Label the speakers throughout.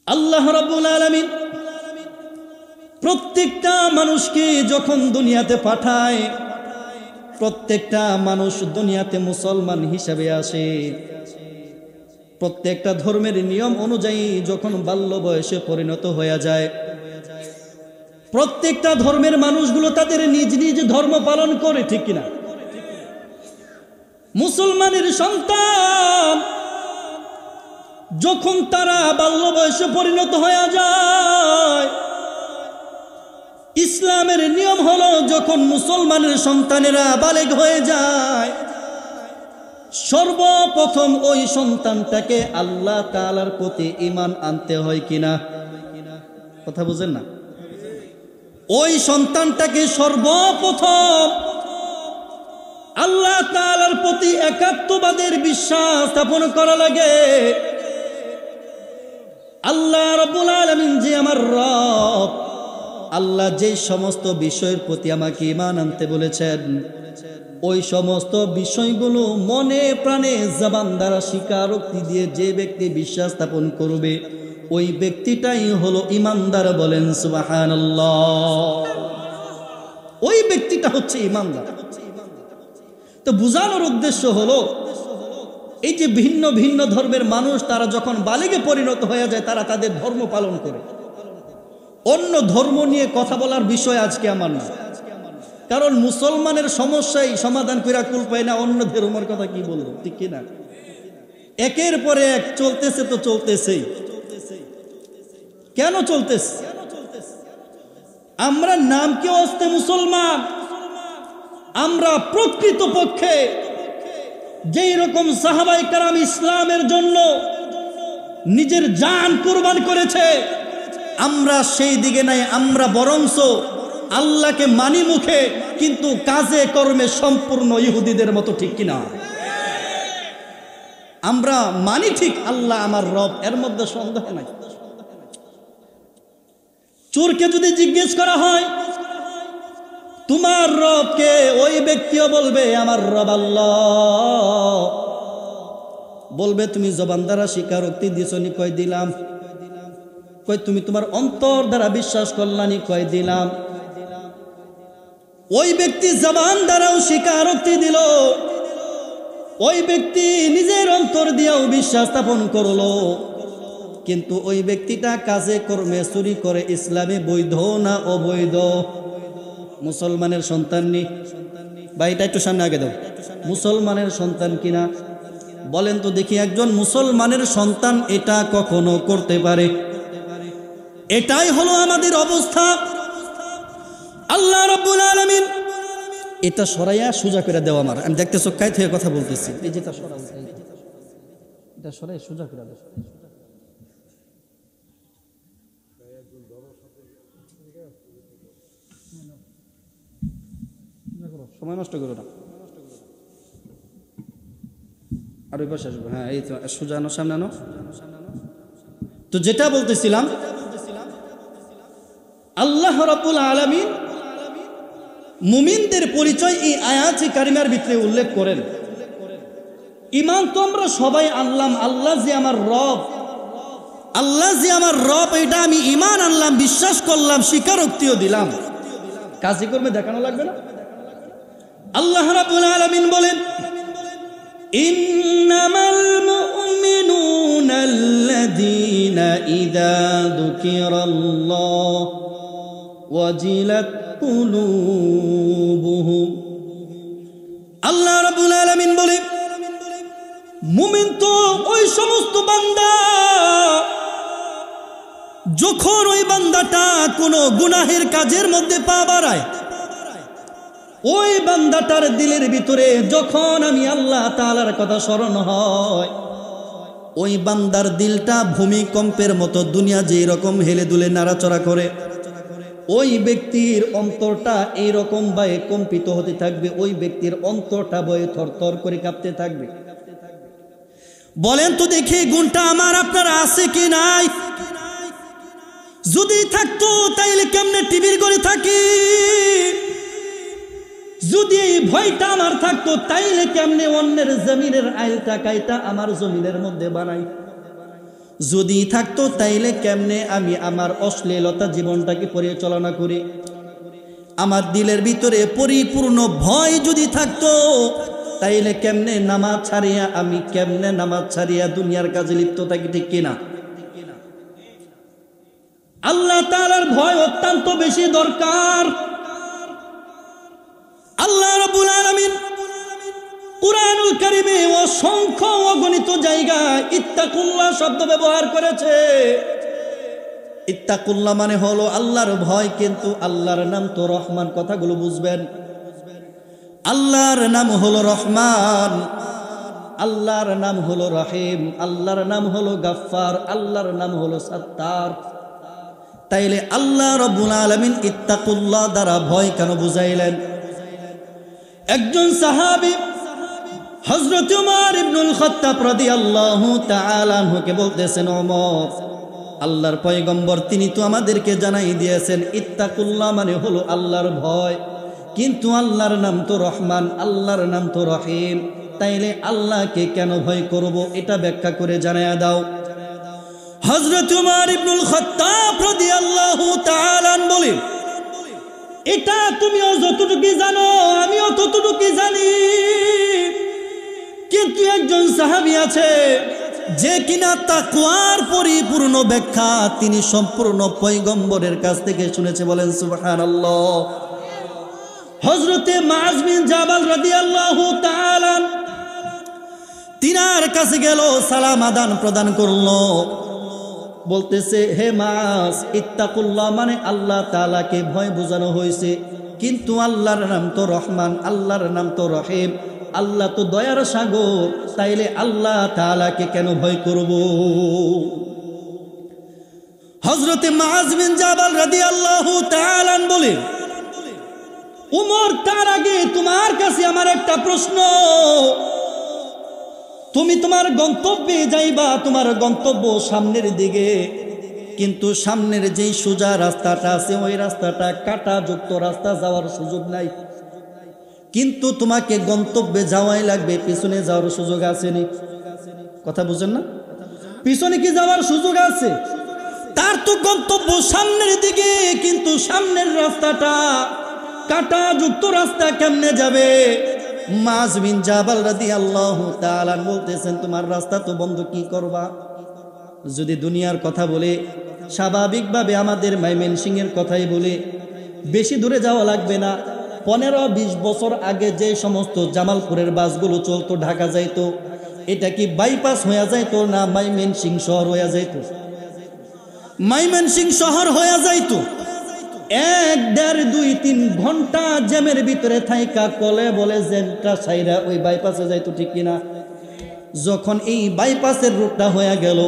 Speaker 1: আল্লাহ রাব্বুল আলামিন প্রত্যেকটা মানুষকে যখন দুনিয়াতে পাঠায়, প্রত্যেকটা মানুষ দুনিয়াতে মুসলমান হিসেবে আসে। প্রত্যেকটা ধর্মের নিয়ম অনুযায়ী যখন বাল্য বয়সে পরিণত হয়ে যায়, প্রত্যেকটা ধর্মের মানুষগুলো তাদের নিজ নিজ ধর্ম পালন করে, ঠিক কিনা? মুসলমানের সন্তান যখন তারা বাল্য বয়সে পরিণত হয়ে যায়, ইসলামের নিয়ম হলো যখন মুসলমানের সন্তানেরা বালেগ হয়ে যায়, সর্বপ্রথম ওই সন্তানটাকে আল্লাহ তাআলার প্রতি ঈমান আনতে হয় কিনা? কথা বুঝেন না? ওই সন্তানটাকে সর্বপ্রথম আল্লাহ তাআলার প্রতি একাত্মবাদের বিশ্বাস স্থাপন করা লাগে। আল্লাহ রাব্বুল আলামিন যে আমার রব, আল্লাহ যে সমস্ত বিষয়ের প্রতি আমাকে ঈমান আনতে বলেছেন, ওই সমস্ত বিষয়গুলো মনে প্রাণে জবান দ্বারা স্বীকারোক্তি দিয়ে যে ব্যক্তি বিশ্বাস স্থাপন করবে, ওই ব্যক্তিটাই হলো ঈমানদার। বলেন সুবহানাল্লাহ। ওই ব্যক্তিটা হচ্ছে ঈমানদার। তো বুঝানোর উদ্দেশ্য হলো, এই যে ভিন্ন ভিন্ন ধর্মের মানুষ তারা যখন বালিগে পরিণত হয়ে যায়, তারা তাদের ধর্ম পালন করে। অন্য ধর্ম নিয়ে কথা বলার বিষয় আজকে আমার না, কারণ মুসলমানের সমস্যাই সমাধান করে কুল পায় না, অন্য ধর্মের কথা কি বলবো, ঠিক কিনা? একের পরে এক চলতেছে, তো চলতেছেই। কেন চলতেছে? আমরা নাম কেউ আসতে মুসলমান, আমরা প্রকৃত পক্ষে যেই রকম সাহাবায়ে কেরাম ইসলামের জন্য নিজের জান কুরবান করেছে, আমরা সেই দিকে নাই। আমরা বরংস আল্লাহকে মানি মুখে, কিন্তু কাজে কর্মে সম্পূর্ণ ইহুদিদের মতো, ঠিক কিনা? আমরা মানি ঠিক আল্লাহ আমার রব, এর মধ্যে সন্দেহ নাই। চোরকে যদি জিজ্ঞেস করা হয় তোমার রব কে, ওই ব্যক্তিও বলবে আমার রব আল্লাহ। বলবে তুমি জবান দ্বারা স্বীকারোক্তি দিছনি? কয় দিলাম। কয় তুমি তোমার অন্তর দ্বারা বিশ্বাস করলানি? কয় দিলাম। ওই ব্যক্তি জবান দ্বারাও স্বীকারোক্তি দিল, ওই ব্যক্তি নিজের অন্তর দিয়েও বিশ্বাস স্থাপন করলো, কিন্তু ওই ব্যক্তিটা কাজে কর্মে চুরি করে। ইসলামে বৈধ না অবৈধ? মুসলমানের সন্তান নি ভাই, এটা একটু সামনে আগে দাও। মুসলমানের সন্তান কিনা বলেন তো দেখি, একজন মুসলমানের সন্তান এটা কখনো করতে পারে? এটাই হলো আমাদের অবস্থা। আল্লাহ রাব্বুল আলামিন এটা সরাইয়া সোজা করে দেওয়া। আমার আমি দেখতেছো কাই থেকে কথা বলতেছি, এই যেটা সরাই, এটা সরাই সোজা করে দাও। সময় নষ্ট করো না, আর ওই পাশে আসবো। হ্যাঁ, এই তো সোজা আনো, সামনে আনো। তো যেটা বলতেছিলাম, আল্লাহ রাব্বুল আলামিন মুমিনদের পরিচয় এই আয়াতে কারিমার ভিতরে উল্লেখ করেন। ঈমান তো আমরা সবাই আনলাম, আল্লাহ যে আমার রব, আল্লাহ যে আমার রব, এটা আমি ঈমান আনলাম, বিশ্বাস করলাম, স্বীকারোক্তিও দিলাম। কাজে কর্মে দেখানো লাগবে না? আল্লাহ রাব্বুল আলামিন বলেন, ইন্নামাল মুমিনুনা আল্লাযীনা ইযা যুকিরাল্লাহু ওয়াজিলাত কুলুবুহুম। আল্লাহ রাব্বুল আলামিন বলেন, মুমিন তো ওই সমস্ত বান্দা যখন ওই বান্দাটা কোনো গুনাহের কাজের মধ্যে পা বাড়ায়, ওই বান্দাটার দিলের ভিতরে যখন আমি আল্লাহ তাআলার কথা স্মরণ হয়, ওই বান্দার দিলটা ভূমিকম্পের মতো দুনিয়া যেই রকম হেলে দুলে নাড়াচড়া করে, ওই ব্যক্তির অন্তরটা এইরকম ভাবে কম্পিত হতে থাকবে, ওই ব্যক্তির অন্তরটা বয়ে থরথর করে কাঁপতে থাকবে। বলেন তো দেখি, গুণটা আমার আপনার আছে কি নাই? যদি থাকতো তাইলে কেমনে টিভির ঘরে থাকি? যদি এই ভয়টা আমার থাকতো তাইলে কেমনে অন্যের জমিনের আইলটা কাইটা আমার জমিনের মধ্যে বানাই? যদি থাকতো তাইলে কেমনে আমি আমার অশ্লীলতা জীবনটাকে পরিচালনা করি? আমার দিলের ভিতরে পরিপূর্ণ ভয় যদি থাকতো তাইলে কেমনে নামাজ ছাড়িয়া দুনিয়ার কাজে লিপ্ত থাকি, ঠিক কিনা? আল্লাহ তাআলার ভয় অত্যন্ত বেশি দরকার। আল্লাহ রাব্বুল আলামিন কুরআনুল কারীমে অসংখ্য অগণিত জায়গায় ইত্তাকুল্লাহ শব্দ ব্যবহার করেছে। ইত্তাকুল্লাহ মানে হলো আল্লাহর ভয়, কিন্তু আল্লাহর নাম তো রহমান। কথাগুলো বুঝবেন। আল্লাহর নাম হলো রহমান, আল্লাহর নাম হলো রহিম, আল্লাহর নাম হলো গাফফার, আল্লাহর নাম হলো সাত্তার। তাইলে আল্লাহ রাব্বুল আলামিন ইত্তাকুল্লাহ দ্বারা ভয় কেন বুঝাইলেন? একজন সাহাবী হযরত উমর ইবনুল খাত্তাব রাদিয়াল্লাহু তাআলা আনহুকে বলতেছেন, ওমর, আল্লাহর পয়গম্বর তিনি তো আমাদেরকে জানাই দিয়েছেন ইত্তাকুল্লাহ মানে হলো আল্লাহর ভয়, কিন্তু আল্লাহর নাম তো রহমান, আল্লাহর নাম তো রহিম, তাইলে আল্লাহকে কেন ভয় করব? এটা ব্যাখ্যা করে জানায়া দাও। হযরত উমর ইবনুল খাত্তাব রাদিয়াল্লাহু তাআলা বলে, এটা তুমিও যতটুকু জানো আমিও ততটুকু জানি, কিন্তু একজন সাহাবী আছে যে কিনা তাকওয়ার পরিপূর্ণ ব্যাখ্যা তিনি সম্পূর্ণ পয়গম্বরের কাছ থেকে শুনেছে। বলেন সুবহানাল্লাহ। হযরতে মুআজ বিন জাবাল রাদিয়াল্লাহু তাআলা তিনার কাছে গেল, সালাম আদান প্রদান করলো, বলতেছে, হে মুআজ, ইত্তাকুল্লাহ মানে আল্লাহ তাআলাকে ভয় বোঝানো হয়েছে, কিন্তু আল্লাহর নাম তো রহমান, আল্লাহর নাম তো রহিম, আল্লাহ তো দয়ার সাগর, তাইলে আল্লাহ তাআলাকে কেন ভয় করব? হযরতে মুআজ বিন জাবাল রাদিয়াল্লাহু তাআলা বলে, উমর, তার আগে তোমার কাছে আমার একটা প্রশ্ন। তুমি তোমার গন্তব্যে যাইবা, তোমার গন্তব্য সামনের দিকে, কিন্তু সামনের যেই সোজা রাস্তাটা আছে ওই রাস্তাটা কাঁটাযুক্ত রাস্তা, যাওয়ার সুযোগ নাই, কিন্তু তোমাকে গন্তব্যে যাওয়াই লাগবে, পিছনে যাওয়ার সুযোগ আছে নি? কথা বুঝেন না? পিছনে কি যাওয়ার সুযোগ আছে? তার তো গন্তব্য সামনের দিকে, কিন্তু সামনের রাস্তাটা কাঁটাযুক্ত রাস্তা, কেমনে যাবে? মুআজ বিন জাবাল রাদিয়াল্লাহু তাআলা বলতেছেন, তোমার রাস্তা তো বন্ধ, কি করবা? যদি দুনিয়ার কথা বলে, স্বাভাবিকভাবে আমাদের ময়মনসিংহের কথাই বলে, বেশি দূরে যাওয়া লাগবে না। 15-20 বছর আগে যে সমস্ত জামালপুরের বাসগুলো চলতো, ঢাকা যাইতো, এটা কি বাইপাস হয়ে যাইতো না ময়মনসিংহ শহর হয়ে যাইতো? ময়মনসিংহ শহর হয়ে যাইতো। 1, 1.5, 2, 3 ঘন্টা জ্যামের ভিতরে থাইকা কলে বলে জেনটা সাইরা ওই বাইপাসে যাইতো, ঠিক কিনা? যখন এই বাইপাসের রুটটা হয়ে গেল,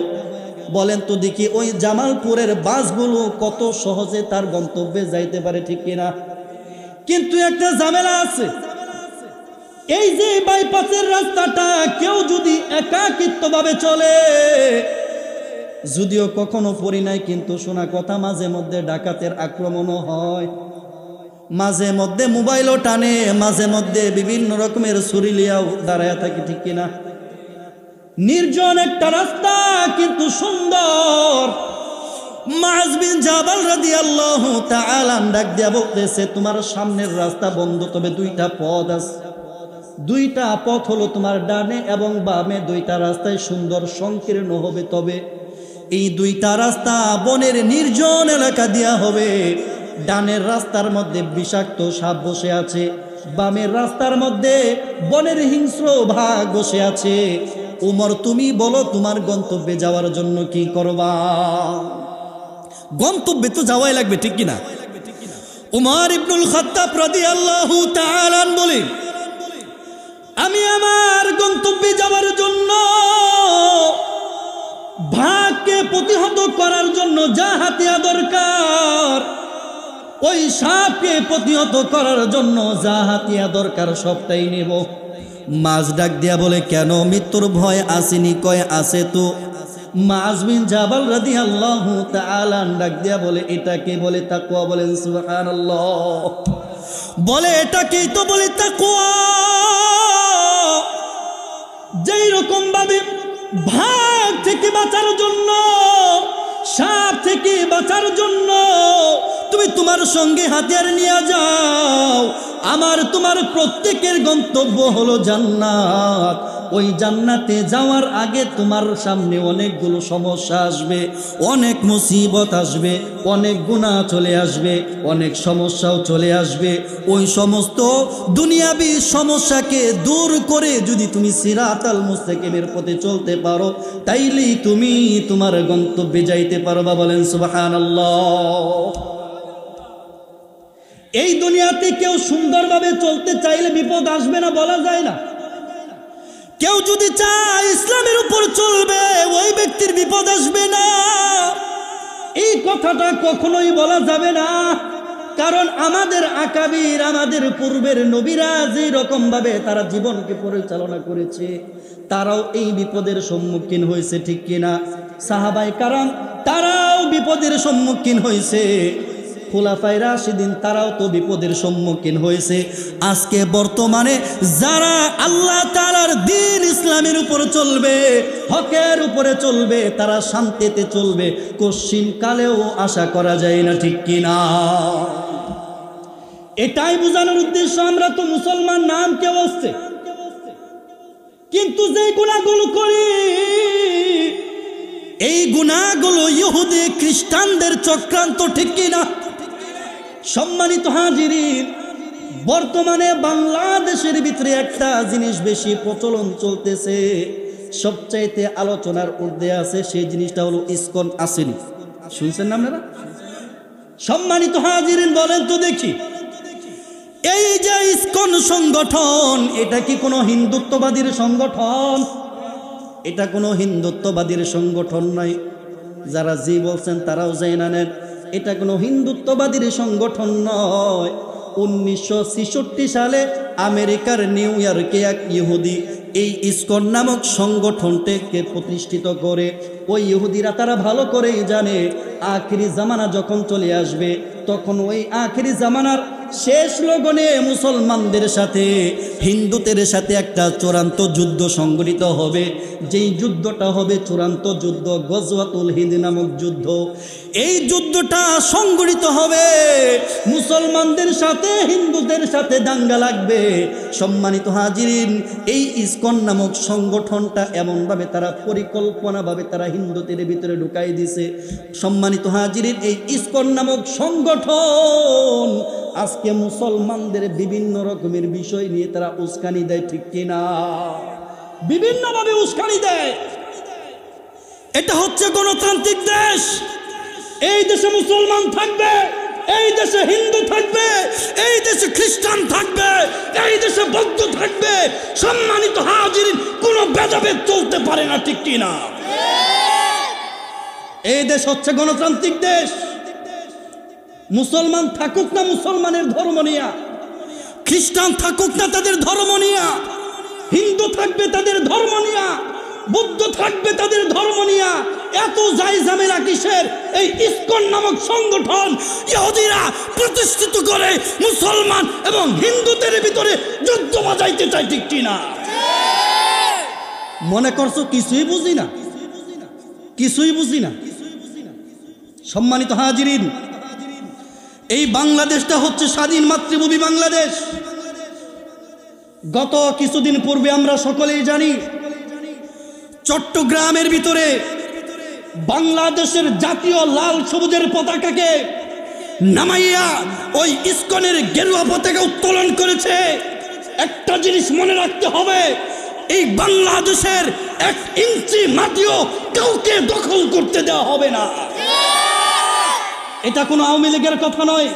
Speaker 1: বলেন তো দেখি ওই জামালপুরের বাসগুলো কত সহজে তার গন্তব্যে যাইতে পারে, ঠিক কিনা? কিন্তু একটা ঝামেলা আছে, এই যে বাইপাসের রাস্তাটা কেউ যদি একাকিত্বভাবে চলে, যদিও কখনো পড়ি নাই, কিন্তু শোনা কথা, মাঝে মধ্যে ডাকাতের আক্রমণও হয়, মাঝে মধ্যে মোবাইলও টানে, মাঝে মধ্যে বিভিন্ন রকমের ছুরিলিয়াও দাঁড়ায় থাকে, ঠিক কিনা? নির্জন একটা রাস্তা, কিন্তু সুন্দর। মুআজ বিন জাবাল রাদিয়াল্লাহু তাআলা ডাক দিয়া বলতেছে, তোমার সামনের রাস্তা বন্ধ, তবে 2টা পথ আছে। 2টা পথ হলো তোমার ডানে এবং বামে, 2টা রাস্তায় সুন্দর সংকীর্ণ হবে, তবে এই 2টা রাস্তা বনের নির্জন এলাকা দিয়া হবে। ডানের রাস্তার মধ্যে বিষাক্ত সাপ বসে আছে, বামের রাস্তার মধ্যে বনের হিংস্র ভাগ বসে আছে। উমর, তুমি বলো তোমার গন্তব্যে যাওয়ার জন্য কি করবা? গন্তব্যে তো যাওয়াই লাগবে, ঠিক কিনা? উমর ইবনুল খাত্তাব রাদিয়াল্লাহু তাআলা বলে, আমি আমার গন্তব্যে যাওয়ার জন্য, ভাগকে প্রতিহত করার জন্য যা হাতিয়ার দরকার, ওই সাপকে প্রতিহত করার জন্য যা হাতিয়ার দরকার সবটাই নেব। মুআজ ডাক দিয়া বলে, কেন, মৃত্যুর ভয় আসেনি? কয় আছে তো। মুআজ বিন জাবাল রাদিয়াল্লাহু তাআলা ডাক দিয়া বলে, এটাকে বলে তাকওয়া। বলেন সুবহানাল্লাহ। বলে এটাকেই তো বলে তাকওয়া। যেই রকম ভাবে ভাগ থেকে বাঁচার জন্য, সাপ থেকে বাঁচার জন্য তুমি তোমার সঙ্গে হাতিয়ার নিয়ে যাও। আমার তোমার প্রত্যেকের গন্তব্য হলো জান্নাত। ওই জান্নাতে যাওয়ার আগে তোমার সামনে অনেকগুলো সমস্যা আসবে, অনেক মুসিবত আসবে, অনেক গুনাহ চলে আসবে, অনেক সমস্যাও চলে আসবে। ওই সমস্ত দুনিয়াবি সমস্যাকে দূর করে যদি তুমি সিরাতাল মুস্তাকিমের পথে চলতে পারো, তাইলেই তুমি তোমার গন্তব্যে যাইতে পারবা। বলেন সুবহানাল্লাহ। এই দুনিয়াতে কেউ সুন্দরভাবে চলতে চাইলে বিপদ আসবে না বলা যায় না। কেউ যদি চায় ইসলামের উপর চলবে, ওই ব্যক্তির বিপদ আসবে না, এই কথাটা কখনোই বলা যাবে না। কারণ আমাদের আকাবির, আমাদের পূর্বের নবীরা যে রকম ভাবে তারা জীবনকে পরিচালনা করেছে, তারাও এই বিপদের সম্মুখীন হয়েছে, ঠিক কিনা? সাহাবায়ে কারাম তারাও বিপদের সম্মুখীন হয়েছে, খুলাফায়ে রাশিদিন তারাও তো বিপদের সম্মুখীন হয়েছে। আজকে বর্তমানে যারা আল্লাহ তাআলার দ্বীন ইসলামের উপর চলবে, হকের উপরে চলবে, তারা শান্তিতে চলবে, কশিন কালেও আশা করা যায় না, ঠিক কিনা? এটাই বোঝানোর উদ্দেশ্য। আমরা তো মুসলমান নাম কেউ আসছে, কিন্তু যে গুনাহগুলো করি, এই গুনাহগুলো ইহুদি খ্রিস্টানদের চক্রান্ত, ঠিক কিনা? সম্মানিত হাজিরিন, বর্তমানে বাংলাদেশের ভিতরে একটা জিনিস বেশি প্রচলন চলতেছে, সবচাইতে আলোচনার ঊর্ধ্বে আছে, সেই জিনিসটা হলো ইসকন। আসেনি? শুনছেন না আপনারা? সম্মানিত হাজিরিন, বলেন তো দেখি, এই যে ইসকন সংগঠন, এটা কি কোনো হিন্দুত্ববাদীর সংগঠন? এটা কোনো হিন্দুত্ববাদীর সংগঠন নয়। যারা জি বলছেন তারাও জানা নেন, এটা কোনো হিন্দুত্ববাদীর সংগঠন নয়। 1966 সালে আমেরিকার নিউ ইয়র্কে এক ইহুদি এই ইসকন নামক সংগঠনটাকে প্রতিষ্ঠিত করে। ওই ইহুদিরা তারা ভালো করেই জানে আখিরি জামানা যখন চলে আসবে, তখন ওই আখিরি জামানার শেষ লগনে মুসলমানদের সাথে হিন্দুদের সাথে একটা চূড়ান্ত যুদ্ধ সংঘটিত হবে। যেই যুদ্ধটা হবে চূড়ান্ত যুদ্ধ, গজওয়াতুল হিন্দ নামক যুদ্ধ। এই যুদ্ধটা সংঘটিত হবে, মুসলমানদের সাথে হিন্দুদের সাথে দাঙ্গা লাগবে। সম্মানিত হাজিরিন, এই ইসকন নামক সংগঠনটা এমনভাবে তারা পরিকল্পনাভাবে তারা হিন্দুদের ভিতরে ঢুকাই দিছে। সম্মানিত হাজিরিন, এই ইসকন নামক সংগঠন আজকে মুসলমানদের বিভিন্ন রকমের বিষয় নিয়ে তারা উস্কানি দেয়, ঠিক কিনা? বিভিন্নভাবে উস্কানি দেয়। এটা হচ্ছে গণতান্ত্রিক দেশ। এই দেশে মুসলমান থাকবে, এই দেশে হিন্দু থাকবে, এই দেশে খ্রিস্টান থাকবে, এই দেশে বৌদ্ধ থাকবে। সম্মানিত হাজিরিন, কোনো ভেদাভেদ চলতে পারে না, ঠিক কিনা? এই দেশ হচ্ছে গণতান্ত্রিক দেশ। মুসলমান থাকুক না মুসলমানের ধর্ম নিয়া, খ্রিস্টান থাকুক না তাদের ধর্ম নিয়া, হিন্দু থাকবে তাদের ধর্ম নিয়া, বৌদ্ধ থাকবে তাদের ধর্ম নিয়া, এত যাই ঝামেলা কিসের? এই ইসকন নামক সংগঠন ইহুদিরা প্রতিষ্ঠিত করে মুসলমান এবং হিন্দুদের ভিতরে যুদ্ধ বাজাইতে চায়, ঠিক কিনা? মনে করছো কিছুই বুঝি না? কিছুই বুঝি না। সম্মানিত হাজিরিন, এই বাংলাদেশটা হচ্ছে স্বাধীন মাতৃভূমি বাংলাদেশ। গত কিছুদিন পূর্বে আমরা সকলেই জানি, চট্টগ্রামের ভিতরে বাংলাদেশের জাতীয় লাল সবুজের পতাকাকে নামাইয়া ওই ইসকনের গেরুয়া পতাকা উত্তোলন করেছে। একটা জিনিস মনে রাখতে হবে, এই বাংলাদেশের 1 ইঞ্চি মাটিও কাউকে দখল করতে দেওয়া হবে না। এটা কোনো আওয়ামী লীগের কথা নয়,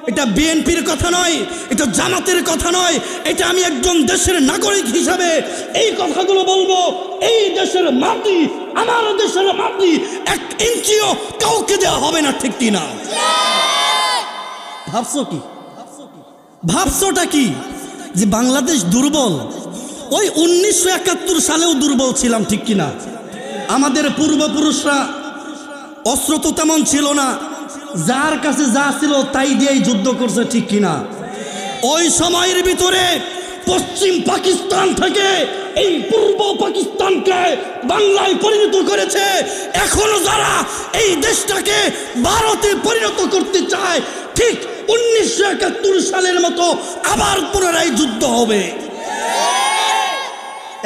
Speaker 1: এটা বিএনপির কথা নয়, এটা জামাতের কথা নয়, এটা আমি একজন দেশের নাগরিক হিসাবে এই কথাগুলো বলবো। এই দেশের মাটি, আমার দেশের মাটি 1 ইঞ্চিও কাউকে দেওয়া হবে না, ঠিক কিনা? ভাবছো কি? ভাবছোটা কি যে বাংলাদেশ দুর্বল? ওই 1971 সালেও দুর্বল ছিলাম, ঠিক কিনা? আমাদের পূর্বপুরুষরা অস্ত্র তো তেমন ছিল না, যার কাছে যা ছিল তাই দিয়েই যুদ্ধ করছে, ঠিক কিনা? ওই সময়ের ভিতরে পশ্চিম পাকিস্তান থেকে এই পূর্ব পাকিস্তানকে বাংলায় পরিণত করেছে। এখনো যারা এই দেশটাকে ভারতে পরিণত করতে চায়, ঠিক 1971 সালের মতো আবার পুনরায় যুদ্ধ হবে।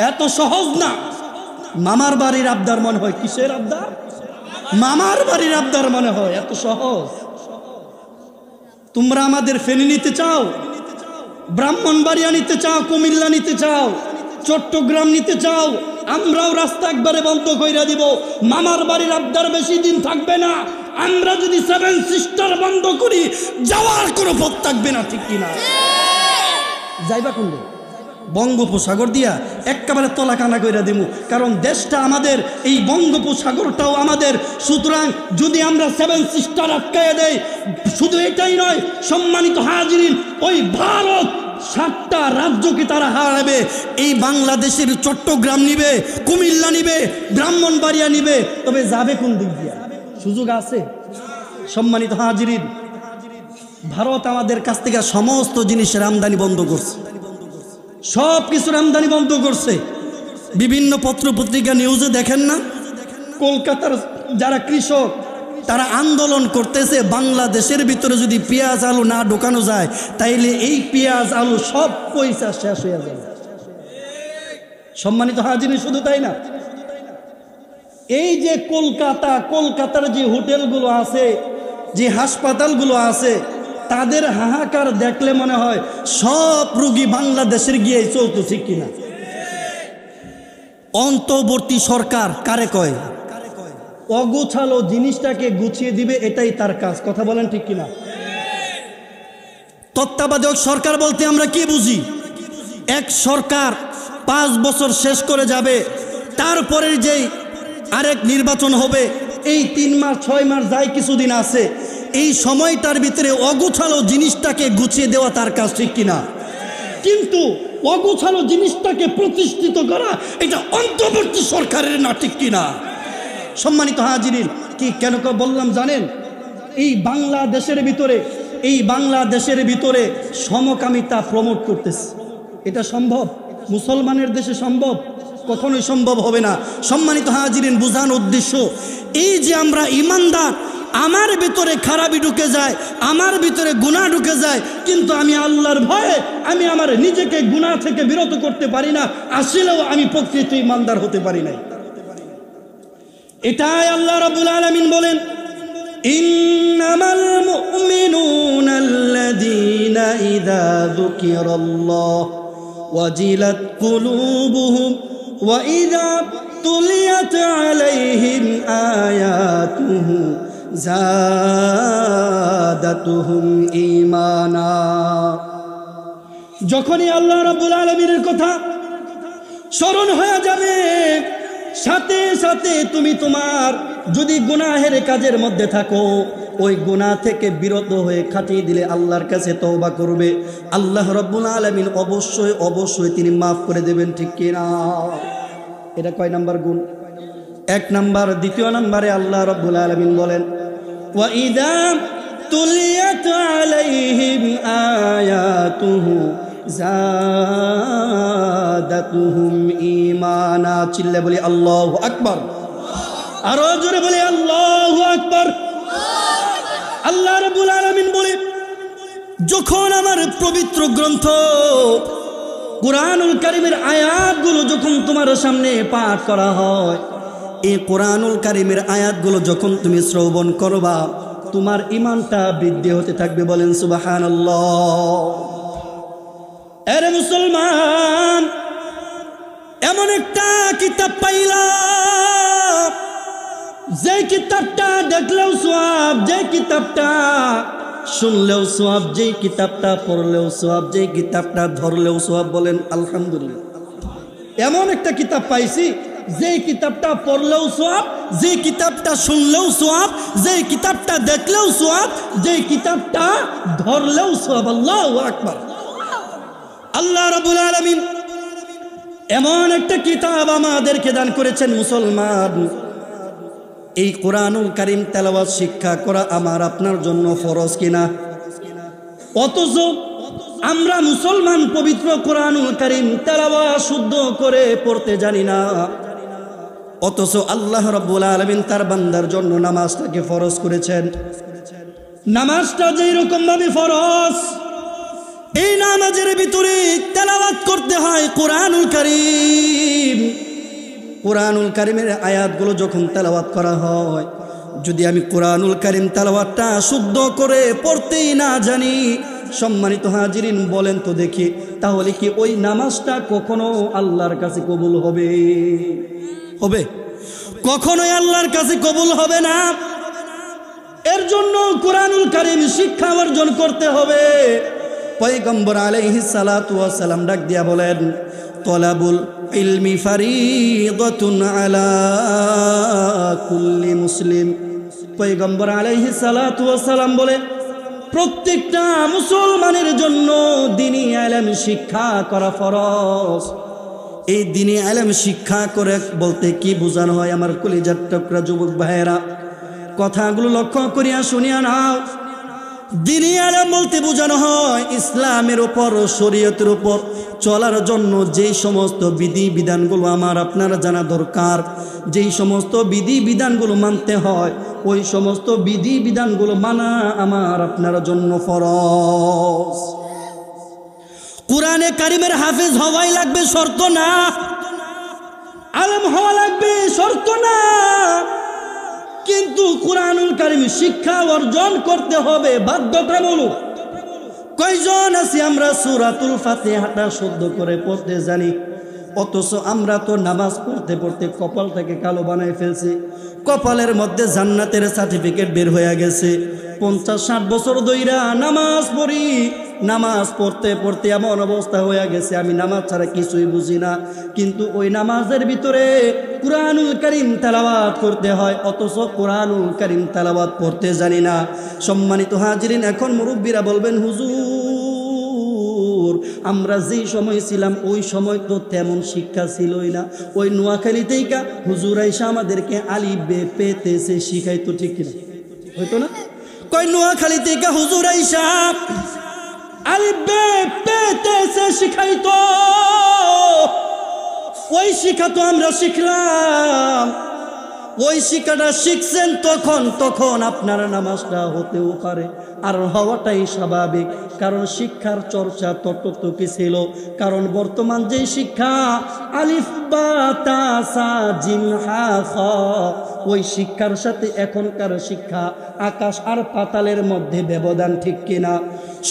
Speaker 1: এত সহজ না। মামার বাড়ির আবদার মনে হয়। কিসের আবদার? মামার বাড়ির আবদার মনে হয়। এত সহজ। তোমরা আমাদের ফেনী নিতে চাও, ব্রাহ্মণবাড়িয়া নিতে চাও, কুমিল্লা নিতে চাও, চট্টগ্রাম নিতে চাও, আমরাও রাস্তা একবারে বন্ধ কইরা দিব। মামার বাড়ির আবদার বেশি দিন থাকবে না। আমরা যদি 7 সিস্টার বন্ধ করি, যাওয়ার কোনো পথ থাকবে না, ঠিক কিনা? যাইবা কোন দিন? বঙ্গোপসাগর দিয়া একেবারে তলা কানা কইরা দিব। কারণ দেশটা আমাদের, এই বঙ্গোপসাগরটাও আমাদের। সুতরাং যদি আমরা 7 সিস্টার আটকাইয়া দেই, শুধু এটাই নয় সম্মানিত হাজিরিন, ওই ভারত 7টা রাজ্যকে তারা হারাবে। এই বাংলাদেশের চট্টগ্রাম নিবে, কুমিল্লা নিবে, ব্রাহ্মণবাড়িয়া নিবে। তবে যাবে কোন দিক দিয়া? সুযোগ আছে। সম্মানিত হাজিরিন, ভারত আমাদের কাছ থেকে সমস্ত জিনিসের আমদানি বন্ধ করছে, সব কিছুর আমদানি বন্ধ করছে। বিভিন্ন পত্র পত্রিকা নিউজে দেখেন না, কলকাতার যারা কৃষক তারা আন্দোলন করতেছে, বাংলাদেশের ভিতরে যদি পেঁয়াজ আলু না ঢোকানো যায় তাইলে এই পেঁয়াজ আলু সব পয়সা শেষ হয়ে যাবে। সম্মানিত হাজিরিন, শুধু তাই না, এই যে কলকাতার যে হোটেলগুলো আছে, যে হাসপাতালগুলো আছে, তাদের হাহাকার দেখলে মনে হয় সব রোগী বাংলাদেশের গিয়ে চলতো, ঠিক কিনা? অন্তর্বর্তী সরকার কারে কয়? অগোছালো জিনিসটাকে গুছিয়ে দিবে, এটাই তার কাজ। কথা বলেন, ঠিক কিনা? তত্ত্বাবধায়ক সরকার বলতে আমরা কি বুঝি? এক সরকার 5 বছর শেষ করে যাবে, তারপরে যেই আরেক নির্বাচন হবে, এই 3 মাস 6 মাস যাই কিছুদিন আছে, এই সময়টার ভিতরে অগোছালো জিনিসটাকে গুছিয়ে দেওয়া তার কাজ, ঠিক কিনা? কিন্তু অগোছালো জিনিসটাকে প্রতিষ্ঠিত করা এটা অন্তর্বর্তী সরকারের না, ঠিক কিনা? সম্মানিত হাজিরিন, কি কেন বললাম জানেন? এই বাংলাদেশের ভিতরে সমকামিতা প্রমোট করতেছে। এটা সম্ভব? মুসলমানের দেশে সম্ভব? কখনোই সম্ভব হবে না। সম্মানিত হাজিরিন, বোঝানোর উদ্দেশ্য এই যে আমরা ইমানদার, আমার ভিতরে খারাপি ঢুকে যায়, আমার ভিতরে গুনাহ ঢুকে যায়, কিন্তু আমি আল্লাহর ভয়ে আমি আমার নিজেকে গুনাহ থেকে বিরত করতে পারি না, আসলেও আমি প্রকৃত ইমানদার হতে পারি না। এটাই আল্লাহ রাব্বুল আলামিন বলেন, ইন্নামাল মুমিনুনা আল্লাযীনা ইযা যুকিরাল্লাহু ওয়াজিলাত কুলুবুহুম ওয়া ইযা তুলিয়াত আলাইহিম আয়াতুহু যাদাতুহুম ঈমানা। যখনই আল্লাহ রাব্বুল আলামিনের কথা স্মরণ হয়ে যাবে, সাথে সাথে তুমি তোমার যদি গুনাহের কাজের মধ্যে থাকো, ওই গুনাহ থেকে বিরত হয়ে খাটিয়ে দিলে আল্লাহর কাছে তওবা করবে, আল্লাহ রাব্বুল আলামিন অবশ্যই তিনি মাফ করে দেবেন, ঠিক কিনা? এটা কয় নাম্বার গুণ? 1 নাম্বার। দ্বিতীয় নাম্বারে আল্লাহ রাব্বুল আলামিন বলেন, ওয়া ইযা তুলিয়াত আলাইহিম আয়াতুহু যাদাতুহুম ঈমানা। চিল্লে বলি আল্লাহু আকবার। আরো জোরে বলি আল্লাহু আকবার। আল্লাহ রাব্বুল আলামিন বলে, যখন আমার পবিত্র গ্রন্থ কুরআনুল কারীমের আয়াতগুলো যখন তোমার সামনে পাঠ করা হয়, এই কুরআনুল কারীমের আয়াতগুলো যখন তুমি শ্রবণ করবা, তোমার ঈমানটা বৃদ্ধি হতে থাকবে। বলেন সুবহানাল্লাহ। আরে মুসলমান, এমন একটা কিতাব পাইলাম, যে কিতাবটা দেখলেও সওয়াব, যে কিতাবটা শুনলেও সওয়াব, যে কিতাবটা পড়লেও সওয়াব, যে কিতাবটা ধরলেও সওয়াব। বলেন আলহামদুলিল্লাহ। এমন একটা কিতাব পাইছি, যে কিতাবটা পড়লেও সওয়াব, যে কিতাবটা শুনলেও সওয়াব, যে কিতাবটা দেখলেও সওয়াব, যে কিতাবটা ধরলেও সওয়াব। আল্লাহু আকবার। আল্লাহ রাব্বুল আলামিন এমন একটা কিতাব আমাদেরকে দান করেছেন। মুসলমান, এই কুরআনুল কারীম তেলাওয়াত শিক্ষা করা আমার আপনার জন্য ফরজ কিনা? অথচ আমরা মুসলমান পবিত্র কোরআনুল কারীম তেলাওয়াত শুদ্ধ করে পড়তে জানি না, অথচ আল্লাহ রাব্বুল আলামিন তার বান্দার জন্য নামাজটাকে ফরজ করেছেন। নামাজটা যেই রকম ভাবে ফরজ, এই নামাজের ভিতরে তেলাওয়াত করতে হয় কোরআনুল কারীম। কোরআনুল কারীমের আয়াতগুলো যখন তেলাওয়াত করা হয়, যদি আমি কোরআনুল কারীম তেলাওয়াতটা শুদ্ধ করে পড়তেই না জানি, সম্মানিত হাজিরিন বলেন তো দেখি, তাহলে কি ওই নামাজটা কখনো আল্লাহর কাছে কবুল হবে? হবে? কখনোই আল্লাহর কাছে কবুল হবে না। এর জন্য কোরআনুল কারীম শিক্ষা অর্জন করতে হবে। পয়গম্বর আলাইহিস সালাতু ওয়াস সালাম ডাক দিয়া বলেন, তলাবুল ইলমি ফারিদাতুন আলা কুল্লি মুসলিম। পয়গম্বর আলাইহিস সালাতু ওয়াস সালাম বলে, প্রত্যেকটা মুসলমানের জন্য দ্বীনি ইলম শিক্ষা করা ফরজ। এই দ্বীনি ইলম শিক্ষা করে বলতে কি বোঝানো হয় আমার কলিজার টুকরা যুবক ভাইয়েরা, কথাগুলো লক্ষ্য করিয়া শুনিয়া নাও। দ্বীনি ইলম বলতে বোঝানো হয় ইসলামের উপর, শরীয়তের উপর চলার জন্য যেই সমস্ত বিধি বিধানগুলো আমার আপনার জানা দরকার, যেই সমস্ত বিধি বিধানগুলো মানতে হয়, ওই সমস্ত বিধি বিধানগুলো মানা আমার আপনার জন্য ফরজ। কোরআনে কারিমের হাফেজ হওয়াই লাগবে শর্ত না, আলেম হওয়া লাগবে শর্ত না, কিন্তু কোরআনুল কারীম শিক্ষা অর্জন করতে হবে বাধ্যতামূলক। কয়জন আছি আমরা সূরাতুল ফাতিহাটা শুদ্ধ করে পড়তে জানি, অথচ আমরা তো নামাজ পড়তে পড়তে কপালটাকে কালো বানায় ফেলছি। কপালের মধ্যে জান্নাতের সার্টিফিকেট বের হয়ে গেছে। 50-60 বছর ধইরা নামাজ পড়ি, নামাজ পড়তে পড়তে এমন অবস্থা হয়ে গেছে আমি নামাজ ছাড়া কিছুই বুঝি না, কিন্তু ওই নামাজের ভিতরে কোরআনুল কারীম তেলাওয়াত করতে হয়, অথচ কোরআনুল কারীম তেলাওয়াত পড়তে জানি না। সম্মানিত হাজিরিন, এখন মুরব্বীরা বলবেন, হুজুর আমরা যেই সময় ছিলাম ওই সময় তো তেমন শিক্ষা ছিলই না, ওই নোয়াখালী থেকে হুজুর আইসা আমাদেরকে আলিফ বে পেতেছে শিখাইতো, ঠিক কিনা? হইতো না? কই নোয়াখালী থেকে হুজুর আইসা আলিফ বে পেতেছে শিখাইতো, ওই শিক্ষা তো আমরা শিখলাম। ওই শিক্ষাটা শিখছেন তখন আপনার নামাজটা হতেও পারে, আর হওয়াটাই স্বাভাবিক, কারণ শিক্ষার চর্চা ততটুকু ছিল। কারণ বর্তমান যে শিক্ষা আলিফ বা তা সা জিম হা খ, ওই শিক্ষার সাথে এখনকার শিক্ষা আকাশ আর পাতালের মধ্যে ব্যবধান, ঠিক কিনা?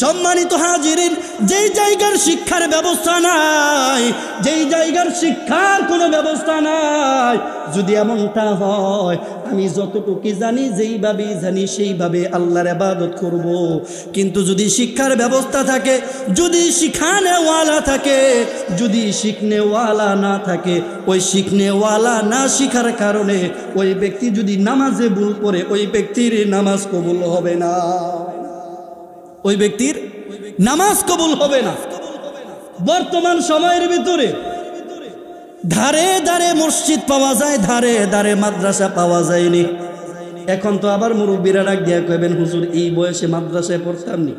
Speaker 1: সম্মানিত হাজিরিন, যেই জায়গার শিক্ষার ব্যবস্থা নাই, যেই জায়গার শিক্ষার কোনো ব্যবস্থা নাই, যদি এমনটা হয় আমি যতটুকু জানি যেইভাবে জানি সেইভাবে আল্লাহর ইবাদত করব, কিন্তু যদি শিক্ষার ব্যবস্থা থাকে, যদি শিখানেওয়ালা থাকে, যদি শিখনেওয়ালা না থাকে, ওই শিখনেওয়ালা না শিখার কারণে ওই ব্যক্তি যদি নামাজে ভুল করে, ওই ব্যক্তির নামাজ কবুল হবে না, ওই ব্যক্তির নামাজ কবুল হবে না। বর্তমান সময়ের ভিতরে ধারে ধারে মসজিদ পাওয়া যায়, ধারে ধারে মাদ্রাসা পাওয়া যায়নি। এখন তো আবার মুরব্বীরা ডাক দিয়া কইবেন, হুজুর এই বয়সে মাদ্রাসায় পড়তাম নি।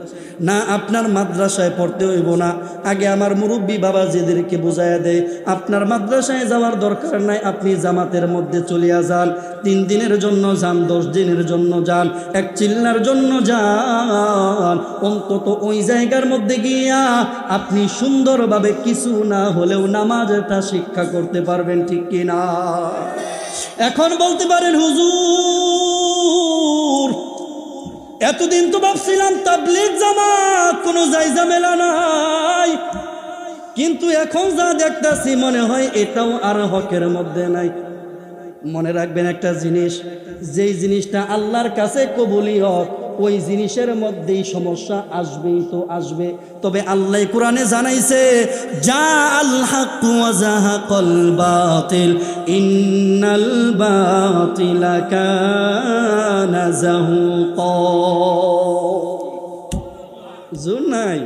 Speaker 1: না, আপনার মাদ্রাসায় পড়তে হইব না। আগে আমার মুরব্বী বাবা যেদেরকে বুঝাইয়া দেয়, আপনার মাদ্রাসায় যাওয়ার দরকার নাই, আপনি জামাতের মধ্যে চলিয়া যান। 3 দিনের জন্য যান, 10 দিনের জন্য যান, 1 চিল্লার জন্য যান, অন্তত ওই জায়গার মধ্যে গিয়া আপনি সুন্দরভাবে কিছু না হলেও নামাজটা শিক্ষা করতে পারবেন, ঠিক কিনা? এখন বলতে পারেন, হুজুর এতদিন তো ভাবছিলাম তাবলীগ জামাত কোনো ঝামেলা নাই, কিন্তু এখন যা দেখতাছি মনে হয় এটাও আর হকের মধ্যে নাই। মনে রাখবেন একটা জিনিস, যেই জিনিসটা আল্লাহর কাছে কবুলি হক, ওই জিনিসের মধ্যেই সমস্যা আসবেই তো আসবে। তবে আল্লাহ কোরআনে জানাইছে, যা আল হক ওয়া যাহাকাল বাতিল ইন্নাল বাতিলা কানা যাহুকা। জোর নাই,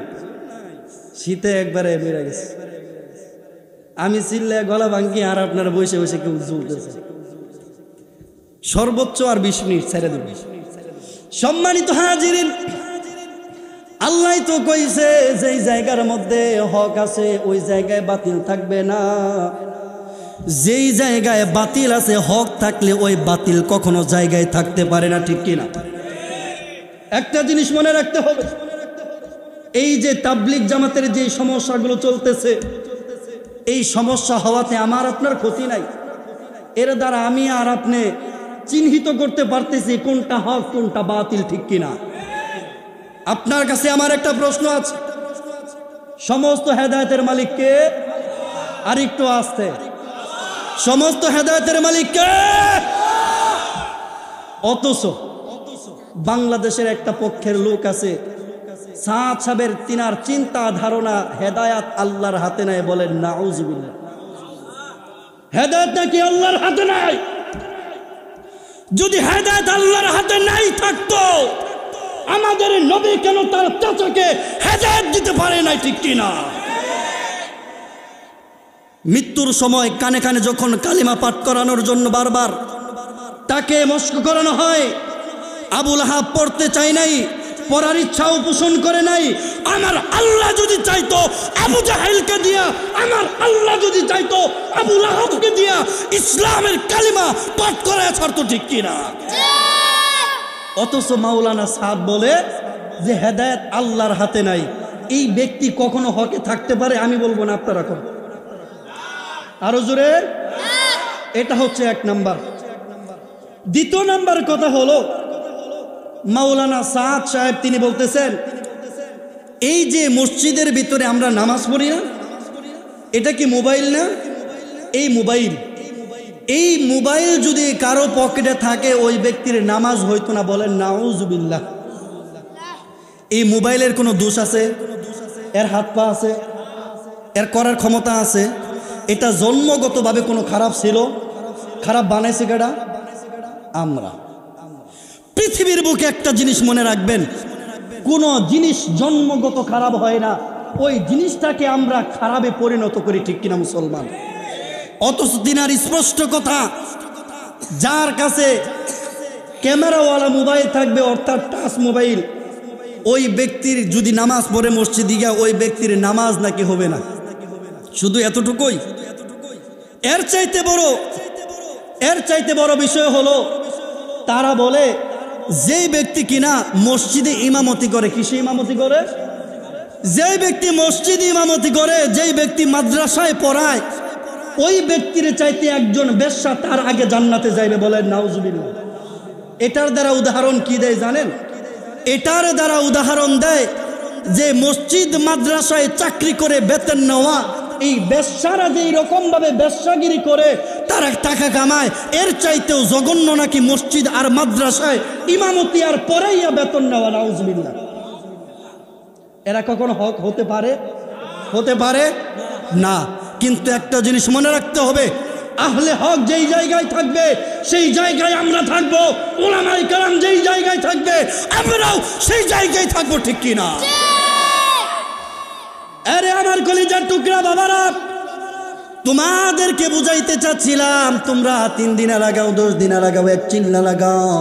Speaker 1: শীতে একবারে বেড়ে গেছে। আমি চিল্লে গলা ভাঙ্গি আর আপনারা বসে বসে কেউ জ্বলতেছে। সর্বোচ্চ আর 20 মিনিট ছেড়ে দেবে। সম্মানিত হাজিরিন, আল্লাহ তো কইছে যেই জায়গার মধ্যে হক আছে ওই জায়গায় বাতিল থাকবে না, যেই জায়গায় বাতিল আছে হক থাকলে ওই বাতিল কখনো জায়গায় থাকতে পারে না, ঠিক কিনা? একটা জিনিস মনে রাখতে হবে, এই যে তাবলিগ জামাতের যে সমস্যাগুলো চলতেছে, এই সমস্যা হওয়াতে আমার আপনার ক্ষতি নাই। এর দ্বারা আমি আর আপনি চিহ্নিত করতে পারতেছি কোনটা হক কোনটা বাতিল, ঠিক কিনা? আপনার কাছে আমার একটা প্রশ্ন আছে, সমস্ত হেদায়েতের মালিক কে? আর একটু আস্তে, সমস্ত হেদায়েতের মালিক কে? অথচ বাংলাদেশের একটা পক্ষের লোক আছে, সাদ সাহেবের তিনার চিন্তা ধারণা হেদায়াত আল্লাহর হাতে নাই, বলেন নাউজুবিল্লাহ। হেদায়েত নাকি আল্লাহর হাতে নাই? যদি হেদায়েত আল্লাহর হাতে নাই থাকতো আমাদের নবী কেন তার চাচাকে হেদায়েত দিতে পারে নাই, ঠিক কিনা? মৃত্যুর সময় কানে কানে যখন কালিমা পাঠ করানোর জন্য বারবার তাকে মস্ক করানো হয়, আবু লাহাব পড়তে চাই নাই, পড়ার ইচ্ছাও পোষণ করে নাই। আমার আল্লাহ যদি চাইতো আবু জাহেলকে দিয়া, আমার আল্লাহ যদি চাইতো আবু লাহাবকে দিয়া ইসলামের কালিমা পাঠ করায় ছাড়তো, ঠিক কিনা? অথচ মাওলানা সাদ বলে যে হেদায়েত আল্লাহর হাতে নাই। এই ব্যক্তি কখনো হকে থাকতে পারে? আমি বলবো না, আপনারা কোন আরো জোরে। এটা হচ্ছে এক নাম্বার। দ্বিতীয় নাম্বার কথা হলো, মাওলানা সাদ সাহেব তিনি বলতেছেন এই যে মসজিদের ভিতরে আমরা নামাজ পড়ি না, এটা কি মোবাইল না? এই মোবাইল যদি কারো পকেটে থাকে ওই ব্যক্তির নামাজ হইতো না, বলেন নাউজুবিল্লাহ। এই মোবাইলের কোনো দোষ আছে? এর হাত পা আছে, এর করার ক্ষমতা আছে। এটা জন্মগতভাবে কোনো খারাপ ছিল? খারাপ বানাইছে কেডা? আমরা। পৃথিবীর বুকে একটা জিনিস মনে রাখবেন, কোনো জিনিস জন্মগত খারাপ হয় না, ওই জিনিসটাকে আমরা খারাপে পরিণত করি, ঠিক কিনা মুসলমান? অথচ দিনার স্পষ্ট কথা, যার কাছে ক্যামেরাওয়ালা মোবাইল থাকবে অর্থাৎ টাচ মোবাইল, ওই ব্যক্তির যদি নামাজ পড়ে মসজিদে গিয়া ওই ব্যক্তির নামাজ নাকি হবে না। শুধু এতটুকুই? এর চাইতে বড় বিষয় হলো, তারা বলে যেই ব্যক্তি কিনা মসজিদে ইমামতি করে, কিসে ইমামতি করে? যেই ব্যক্তি মসজিদে ইমামতি করে, যেই ব্যক্তি মাদ্রাসায় পড়ায়, ওই ব্যক্তির চাইতে একজন বেশ্যা তার আগে জান্নাতে যাইবে, বলেন নাউজুবিল্লাহ। এটার দ্বারা উদাহরণ কি দেয় জানেন? এটার দ্বারা উদাহরণ দেয় যে মসজিদ মাদ্রাসায় চাকরি করে বেতন নেওয়া এই বেশ্যারা যেই রকম ভাবে বেশ্যাগিরি করে তারা টাকা কামায়, এর চাইতেও জঘন্য নাকি মসজিদ আর মাদ্রাসায় ইমামতি আর পড়াইয়া বেতন নেওয়া, নাউজুবিল্লাহ। এরা কখনো হক হতে পারে? হতে পারে না। কিন্তু একটা জিনিস মনে রাখতে হবে, আহলে হক যেই জায়গায় থাকবে সেই জায়গায় আমরা থাকবো, উলামায়ে কেরাম যেই জায়গায় থাকবে আমরাও সেই জায়গায় থাকবো, ঠিক কিনা? আরে আমার কলিজার টুকরা বাবারা, তোমাদেরকে বুঝাইতে চাচ্ছিলাম, তোমরা 3 দিন লাগাও, 10 দিন লাগাও, 1 চিল্লা লাগাও,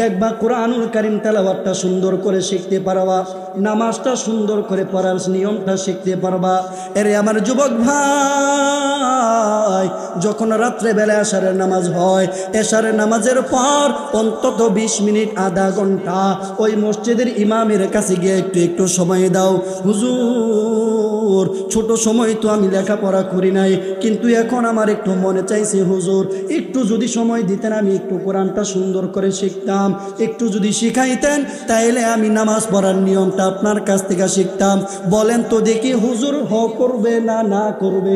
Speaker 1: দেখবা কোরআনুল কারীম তেলাওয়াতটা সুন্দর করে শিখতে পারবা, নামাজটা সুন্দর করে পড়ার নিয়মটা শিখতে পারবা। এরে আমার যুবক ভাই, যখন রাত্রে বেলা এশারের নামাজ হয়, এশারের নামাজের পর অন্তত 20 মিনিট আধা ঘন্টা ওই মসজিদের ইমামের কাছে গিয়ে একটু সময় দাও। হুজুর, ছোট সময় তো আমি লেখাপড়া করি নাই, কিন্তু এখন আমার একটু মনে চাইছে হুজুর একটু যদি সময় দিতেন, আমি একটু কোরআনটা সুন্দর করে শিখতাম, একটু যদি শিখাইতেন তাইলে আমি নামাজ পড়ার নিয়মটা আপনার কাছ থেকে শিখতাম। বলেন তো দেখি হুজুর হ করবে না না করবে?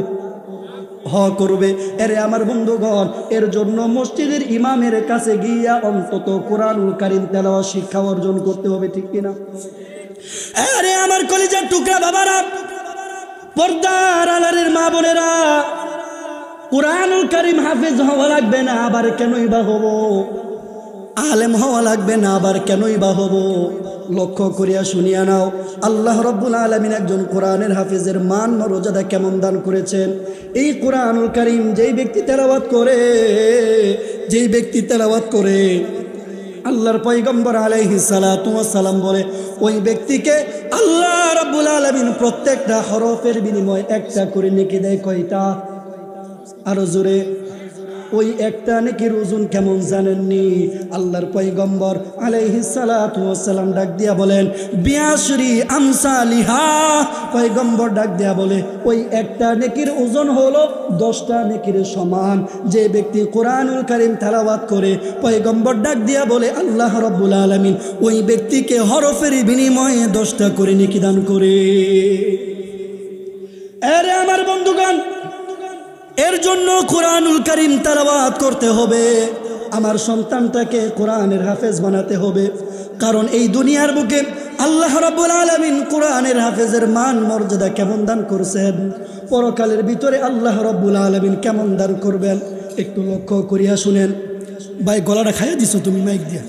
Speaker 1: হ করবে। এরে আমার বন্ধুগণ, এর জন্য মসজিদের ইমামের কাছে গিয়া অন্তত কোরআনুল কারীম তেলাওয়াত শিক্ষা অর্জন করতে হবে, ঠিক কিনা? আরে আমার কলিজার টুকরা বাবারা, পর্দার আড়ালের মা বোনেরা, কোরআনুল কারীম হাফেজ হওয়া লাগবে না, আবার কেনই বা হব? আলেম হওয়া লাগবে না, আবার কেনই বা হব? লক্ষ্য করিয়া শুনিয়া নাও, আল্লাহ রাব্বুল আলামিন একজন কোরআনের হাফেজের মান মর্যাদা কেমন দান করেছেন। এই কোরআনুল কারীম যেই ব্যক্তি তেলাওয়াত করে আল্লাহর পয়গম্বর আলাইহিস সালাতু ওয়াস সালাম বলে ওই ব্যক্তিকে আল্লাহ রাব্বুল আলামিন প্রত্যেকটা হরফের বিনিময়ে একটা করে নেকি দেয়। কয়টা? আরো জোরে। ওই একটা নেকির ওজন কেমন জানেননি? আল্লাহর পয়গম্বর আলাইহিস সালাতু ওয়াস সালাম ডাক দিয়া বলেন বিআশরি আমসালিহা। পয়গম্বর ডাক দিয়া বলে ওই একটা নেকির ওজন হলো 10টা নেকির সমান। যে ব্যক্তি কোরআনুল কারীম তেলাওয়াত করে, পয়গম্বর ডাক দিয়া বলে আল্লাহ রাব্বুল আলামিন ওই ব্যক্তিকে হরফের বিনিময়ে 10টা করে নেকি দান করে। আরে আমার বন্ধুগণ, এর জন্য কোরআনুল কারীম তেলাওয়াত করতে হবে। আমার সন্তানটাকে কোরআনের হাফেজ বানাতে হবে। কারণ এই দুনিয়ার বুকে আল্লাহ রাব্বুল আলামিন কোরআনের হাফেজের মান মর্যাদা কেমন দান করছেন, পরকালের ভিতরে আল্লাহ রাব্বুল আলামিন কেমন দান করবেন একটু লক্ষ্য করিয়া শুনেন। ভাই গলাটা খাইয়া দিছো তুমি মাইক দিয়া,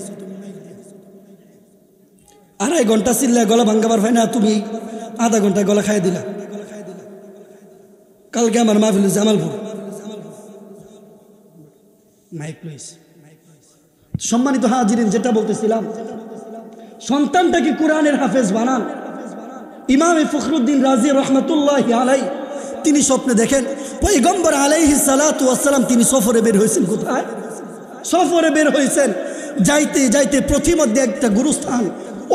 Speaker 1: 2.5 ঘন্টা চিল্লায় গলা ভাঙ্গাবার হয় না, তুমি আধা ঘন্টায় গলা খাইয়া দিলা। কালকে আমার মাহফিল হচ্ছে জামালপুর, মাইক লইছে। সম্মানিত হাজিরিন, যেটা বলতেছিলাম, সন্তানটাকে কোরআনের হাফেজ বানান। ইমাম ফখরুদ্দিন রাজি রহমাতুল্লাহি আলাইহি তিনি স্বপ্নে দেখেন পয়গম্বর আলাইহিস সালাতু ওয়াস সালাম তিনি সফরে বের হয়েছেন। কোথায়? সফরে বের হয়েছেন। যাইতে যাইতে প্রতিমধ্যে একটা গুরুস্থান,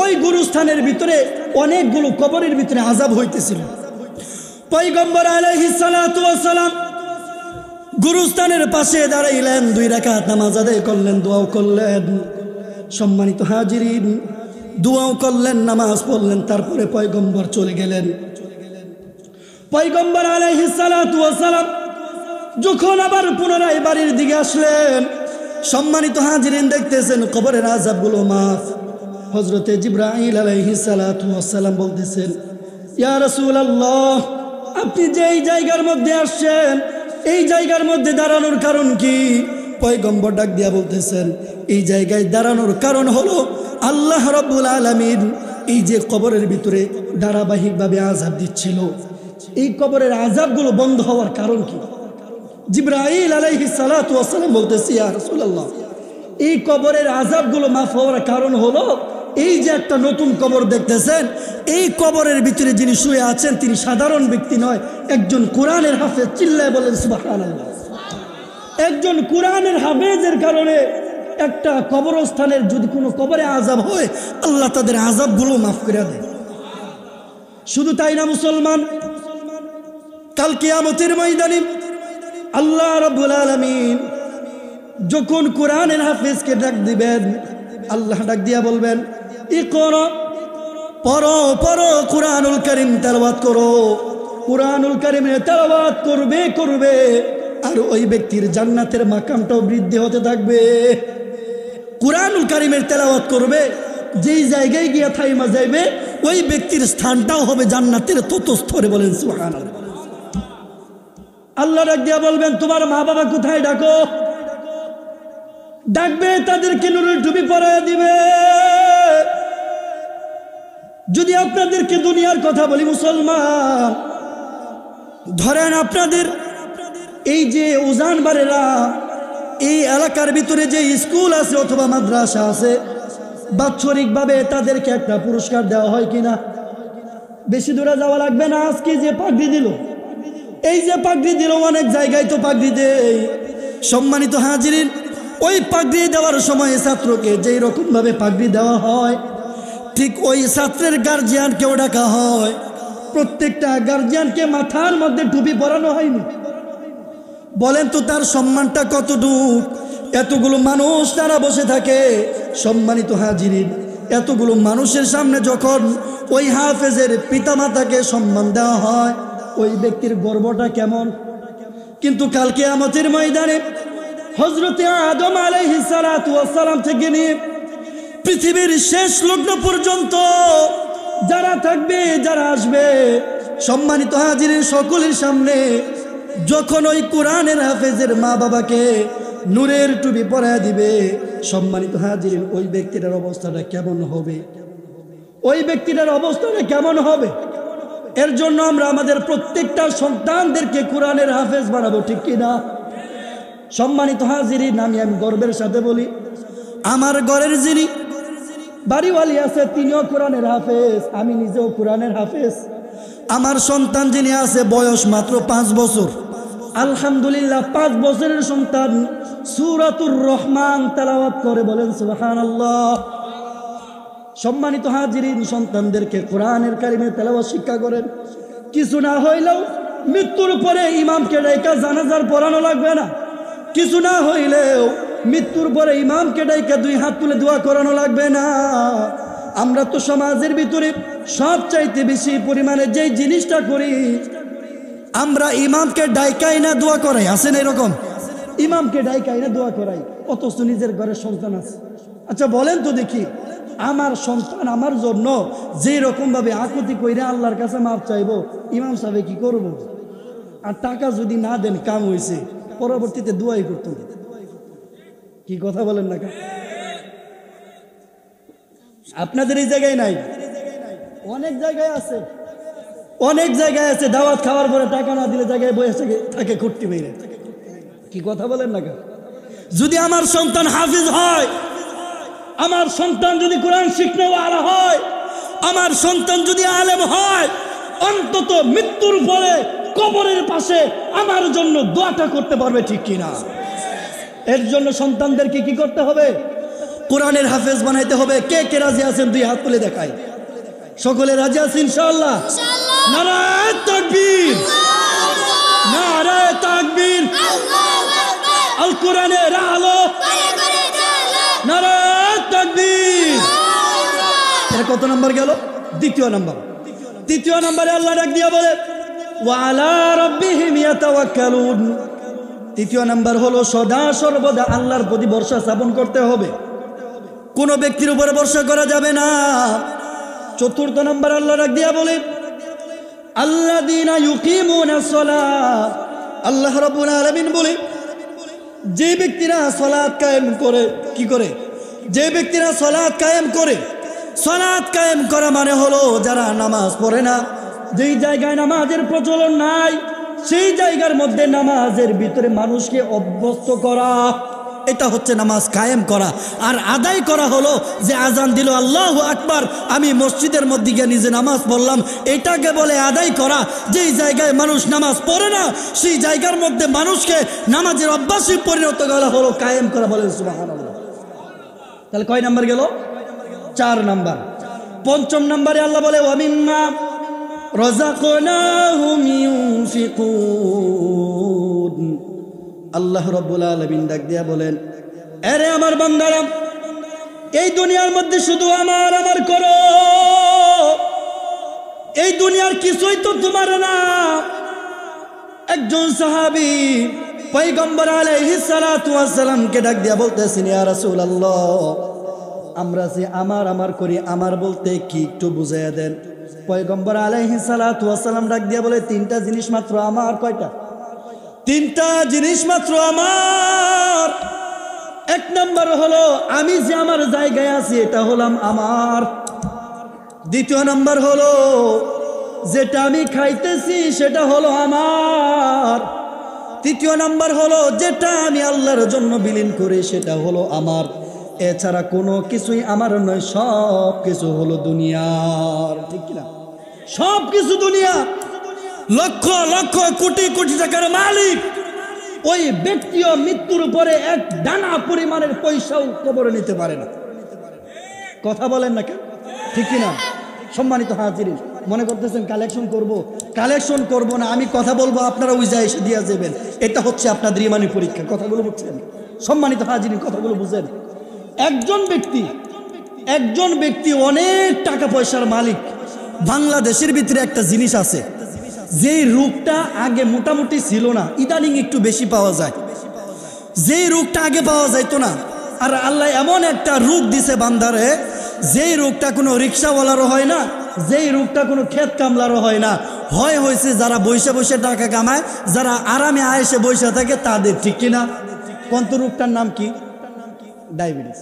Speaker 1: ওই গুরুস্থানের ভিতরে অনেকগুলো কবরের ভিতরে আযাব হইতেছিল। পয়গম্বর আলাইহিস সালাতু ওয়াস সালাম গুরুস্থানের পাশে দাঁড়াইলেন, 2 রাকাত নামাজ আদায় করলেন, দোয়াও করলেন। সম্মানিত হাজিরিন, দোয়াও করলেন, নামাজ পড়লেন, তারপরে পয়গম্বর চলে গেলেন। পয়গম্বর আলাইহিস সালাতু ওয়াস সালাম যখন আবার পুনরায় বাড়ির দিকে আসলেন, সম্মানিত হাজিরিন দেখতেছেন কবরের আযাবগুলো মাফ। হযরতে জিবরাইল আলাইহিস সালাতু ওয়াস সালাম বলতেছেন ইয়া রাসূলুল্লাহ, আপনি যেই জায়গার মধ্যে আসছেন এই জায়গার মধ্যে দাঁড়ানোর কারণ কি? পয়গম্বর ডাক দিয়া বলতেছেন এই জায়গায় দাঁড়ানোর কারণ হলো আল্লাহ রাব্বুল আলামিন এই যে কবরের ভিতরে ধারাবাহিকভাবে আযাব দিচ্ছিল, এই কবরের আযাবগুলো বন্ধ হওয়ার কারণ কি? জিবরাইল আলাইহিস সালাতু ওয়াস সালাম বলতেছে ইয়া রাসূলুল্লাহ, এই কবরের আযাবগুলো মাফ হওয়ার কারণ হলো এই যে একটা নতুন কবর দেখতেছেন, এই কবরের ভিতরে যিনি শুয়ে আছেন তিনি সাধারণ ব্যক্তি নয়, একজন কোরআনের হাফেজ। চিল্লায় বলেন সুবহানাল্লাহ। একজন কোরআনের হাফেজের কারণে একটা কবরস্থানের যদি কোনো কবরে আযাব হয়, আল্লাহ তাদের আযাবগুলো মাফ করে দেয়। শুধু তাই না মুসলমান, কাল কিয়ামতের ময়দানে আল্লাহ রাব্বুল আলামিন যখন কোরআনের হাফেজকে ডাক দিবেন, আল্লাহ ডাক দিয়া বলবেন ইকরা, পড়ো পড়ো কোরআনুল কারীম তেলাওয়াত করো। কোরআনুল কারীমের তেলাওয়াত করবে আর ওই ব্যক্তির জান্নাতের মাকামটাও বৃদ্ধি হতে থাকবে। কোরআনুল কারীমের তেলাওয়াত করবে, যেই জায়গায় গিয়া থাইমা যাইবে ওই ব্যক্তির স্থানটাও হবে জান্নাতের তত স্তরে। বলেন সুবহানাল্লাহ। আল্লাহ ডাক দিয়া বলবেন তোমার মা বাবা কোথায়? ডাকো। ডাকবে, তাদেরকে নূরের টুপি পরাইয়া দিবে। যদি আপনাদেরকে দুনিয়ার কথা বলি মুসলমান, ধরেন আপনাদের এই যে উজানবাড়েরা, এই এলাকার ভিতরে যে স্কুল আছে অথবা মাদ্রাসা আছে, বাৎসরিকভাবে তাদেরকে একটা পুরস্কার দেওয়া হয় কিনা? বেশি দূরে যাওয়া লাগবে না। আজকে যে পাগড়ি দিল, এই যে পাগড়ি দিল, অনেক জায়গায় তো পাগড়ি দেয়। সম্মানিত হাজিরিন, ওই পাগড়ি দেওয়ার সময় ছাত্রকে যেই রকম ভাবে পাগড়ি দেওয়া হয়, ঠিক ওই ছাত্রের গার্জিয়ানকেও ডাকা হয়। প্রত্যেকটা গার্জিয়ানকে মাথার মধ্যে টুপি পরানো হয়নি। বলেন তো তার সম্মানটা কতটুকু? এতগুলো মানুষ তারা বসে থাকে। সম্মানিত হাজিরিন, এতগুলো মানুষের সামনে যখন ওই হাফেজের পিতামাতাকে সম্মান দেওয়া হয়, ওই ব্যক্তির গর্বটা কেমন? কিন্তু কাল কিয়ামতের ময়দানে হযরতে আদম আলাইহিস সালাতু ওয়াস সালাম থেকে নিয়ে পৃথিবীর শেষ লগ্ন পর্যন্ত যারা থাকবে, যারা আসবে, সম্মানিত হাজিরিন, সকলের সামনে যখন ওই কোরআনের হাফেজের মা বাবাকে নূরের টুপি পরায়া দিবে, সম্মানিত হাজিরিন, ওই ব্যক্তিটার অবস্থাটা কেমন হবে? ওই ব্যক্তিটার অবস্থাটা কেমন হবে? এর জন্য আমরা আমাদের প্রত্যেকটা সন্তানদেরকে কোরআনের হাফেজ বানাবো, ঠিক কিনা? সম্মানিত হাজিরিন, আমি গর্বের সাথে বলি আমার ঘরের যিনি বাড়িওয়ালি আছে তিনিও কোরআনের হাফেজ, আমি নিজেও কোরআনের হাফেজ। আমার সন্তান যিনি আছে বয়স মাত্র 5 বছর, আলহামদুলিল্লাহ 5 বছরের সন্তান সূরাতুর রহমান তেলাওয়াত করে, বলেন সুবহানাল্লাহ। সম্মানিত হাজিরিন, সন্তানদেরকে কোরআনের কারিমে তেলাওয়াত শিক্ষা করেন। কিছু না হইলেও মৃত্যুর পরে ইমামকে ডাইকা জানাজার পড়ানো লাগবে না, কিছু না হইলেও মৃত্যুর পরে ইমামকে ডাইকা 2 হাত তুলে দোয়া করানো লাগবে না। আমরা তো সমাজের ভিতরে সবচাইতে বেশি পরিমাণে যেই জিনিসটা করি, আমরা ইমামকে ডাইকাই না দোয়া করাই, আছেন এরকম? ইমামকে ডাইকাই না দোয়া করাই, অথচ নিজের ঘরের সন্তান আছে। আচ্ছা বলেন তো দেখি, আমার সন্তান আমার জন্য যে রকম ভাবে আকুতি কইরা আল্লাহর কাছে মাপ চাইবো, ইমাম সাহেব কি করব? আর টাকা যদি না দেন, কাম হয়েছে, পরবর্তীতে দোয়াই করতে হবে। কি কথা বলেন না? আপনাদের এই জায়গায় নাই, অনেক জায়গায় আছে, অনেক জায়গায় আছে। দাওয়াত খাওয়ার পরে টাকা না দিলে জায়গায় বসে থাকে কুট্টি মেরে। কি কথা বলেন না? যদি আমার সন্তান হাফিজ হয়, আমার সন্তান যদি কোরআন শিখনেওয়ালা হয়, আমার সন্তান যদি আলেম হয়, অন্তত মৃত্যুর পরে কবরের পাশে আমার জন্য দোয়াটা করতে পারবে, ঠিক কিনা? এর জন্য সন্তানদেরকে কি করতে হবে? কোরআনের হাফেজ বানাইতে হবে। কে কে রাজি আছেন 2 হাত তুলে দেখাই। সকলে রাজি আছেন ইনশাআল্লাহ? নারায়ে তাকবীর, নারায়ে তাকবীর, আল কোরআনের আলো, নারায়ে তাকবীর। এর কত নাম্বার গেল? 2য় নাম্বার। 3য় নাম্বারে আল্লাহ ডাক দিয়া বলে ওয়া আলা রাব্বিহিম ইয়াতাওয়াক্কালুন। 3য় নাম্বার হলো সদা সর্বদা আল্লাহর প্রতি ভরসা স্থাপন করতে হবে, কোনো ব্যক্তির উপরে ভরসা করা যাবে না। 4র্থ নাম্বার আল্লাহ ডাক দিয়া বলে আল্লাযীনা ইউকিমুনাস সালাহ। আল্লাহ রাব্বুল আলামিন বলে যে ব্যক্তিরা সালাত কায়েম করে, কি করে? যে ব্যক্তিরা সালাত কায়েম করে, সালাত কায়েম করা মানে হলো যারা নামাজ পড়ে না, যেই জায়গায় নামাজের প্রচলন নাই, সেই জায়গার মধ্যে নামাজের ভিতরে মানুষকে অভ্যস্ত করা, এটা হচ্ছে নামাজ কায়েম করা। আর আদায় করা হলো যে আজান দিল আল্লাহু আকবার, আমি মসজিদের মধ্যে গিয়ে নিজে নামাজ পড়লাম, এটাকে বলে আদায় করা। যেই জায়গায় মানুষ নামাজ পড়ে না, সেই জায়গার মধ্যে মানুষকে নামাজের অভ্যাসে পরিণত করা হলো কায়েম করা, বলে সুবহানাল্লাহ। তাহলে কয় নাম্বার গেল? 4 নাম্বার। 5ম নাম্বারে আল্লাহ বলে ওয়া মিম্মা রাযাকনাহুম ইউনফিকুন। আল্লাহ রাব্বুল আলামিন ডাক দিয়া বলেন, আরে আমার বান্দারা, এই দুনিয়ার মধ্যে শুধু আমার আমার করো, এই দুনিয়ার কিছুই তো তোমার না। একজন সাহাবী পয়গম্বর আলাইহিস সালাতু ওয়াস সালামকে ডাক দিয়া বলতেছেন, ইয়া রাসূলুল্লাহ, আমরা যে আমার আমার করি, আমার বলতে কি একটু বুঝাইয়া দেন। পয়গম্বর আলাইহিস সালাতু ওয়াস সালাম ডাক দিয়া বলে 3টা জিনিস মাত্র আমার। কয়টা? 3টা জিনিস মাত্র আমার। 1 নাম্বার হলো আমি যে আমার জায়গায় আছি, এটা হলাম আমার। 2য় নাম্বার হলো যেটা আমি খাইতেছি, সেটা হলো আমার। 3য় নাম্বার হলো যেটা আমি আল্লাহর জন্য বিলীন করি, সেটা হলো আমার। এছাড়া কোনো কিছুই আমার নয়, সব কিছু হলো দুনিয়ার, ঠিক কিনা? সব কিছু দুনিয়া। লক্ষ লক্ষ কোটি কোটি টাকার মালিক ওই ব্যক্তিও মৃত্যুর পরে 1 দানা পরিমাণের পয়সাও কবরে নিতে পারে না। কথা বলেন না কেন? ঠিক কিনা? সম্মানিত হাজিরিন, মনে করতেছেন কালেকশন করব, কালেকশন করব না, আমি কথা বলবো, আপনারা ওই যায় এসে দিয়ে যাবেন। এটা হচ্ছে আপনাদের ইমানি পরীক্ষা। কথাগুলো বুঝছেন? সম্মানিত হাজিরিন, কথাগুলো বুঝেন। একজন ব্যক্তি অনেক টাকা পয়সার মালিক। বাংলাদেশের ভিতরে একটা জিনিস আছে, যেই রূপটা আগে মোটামুটি ছিল না, ইদানিং একটু বেশি পাওয়া যায়। যেই রূপটা আগে পাওয়া যাইতো না, আর আল্লাহ এমন একটা রূপ দিছে বান্দারে, যেই রূপটা কোনো রিক্সাওয়ালারও হয় না, যেই রূপটা কোনো ক্ষেত কামলারও হয় না, হয়েছে যারা বসে বসে টাকা কামায়, যারা আরামে আয়েসে বসে থাকে তাদের, ঠিক কিনা? কোন রূপটার নাম কি? ডায়াবেটিস।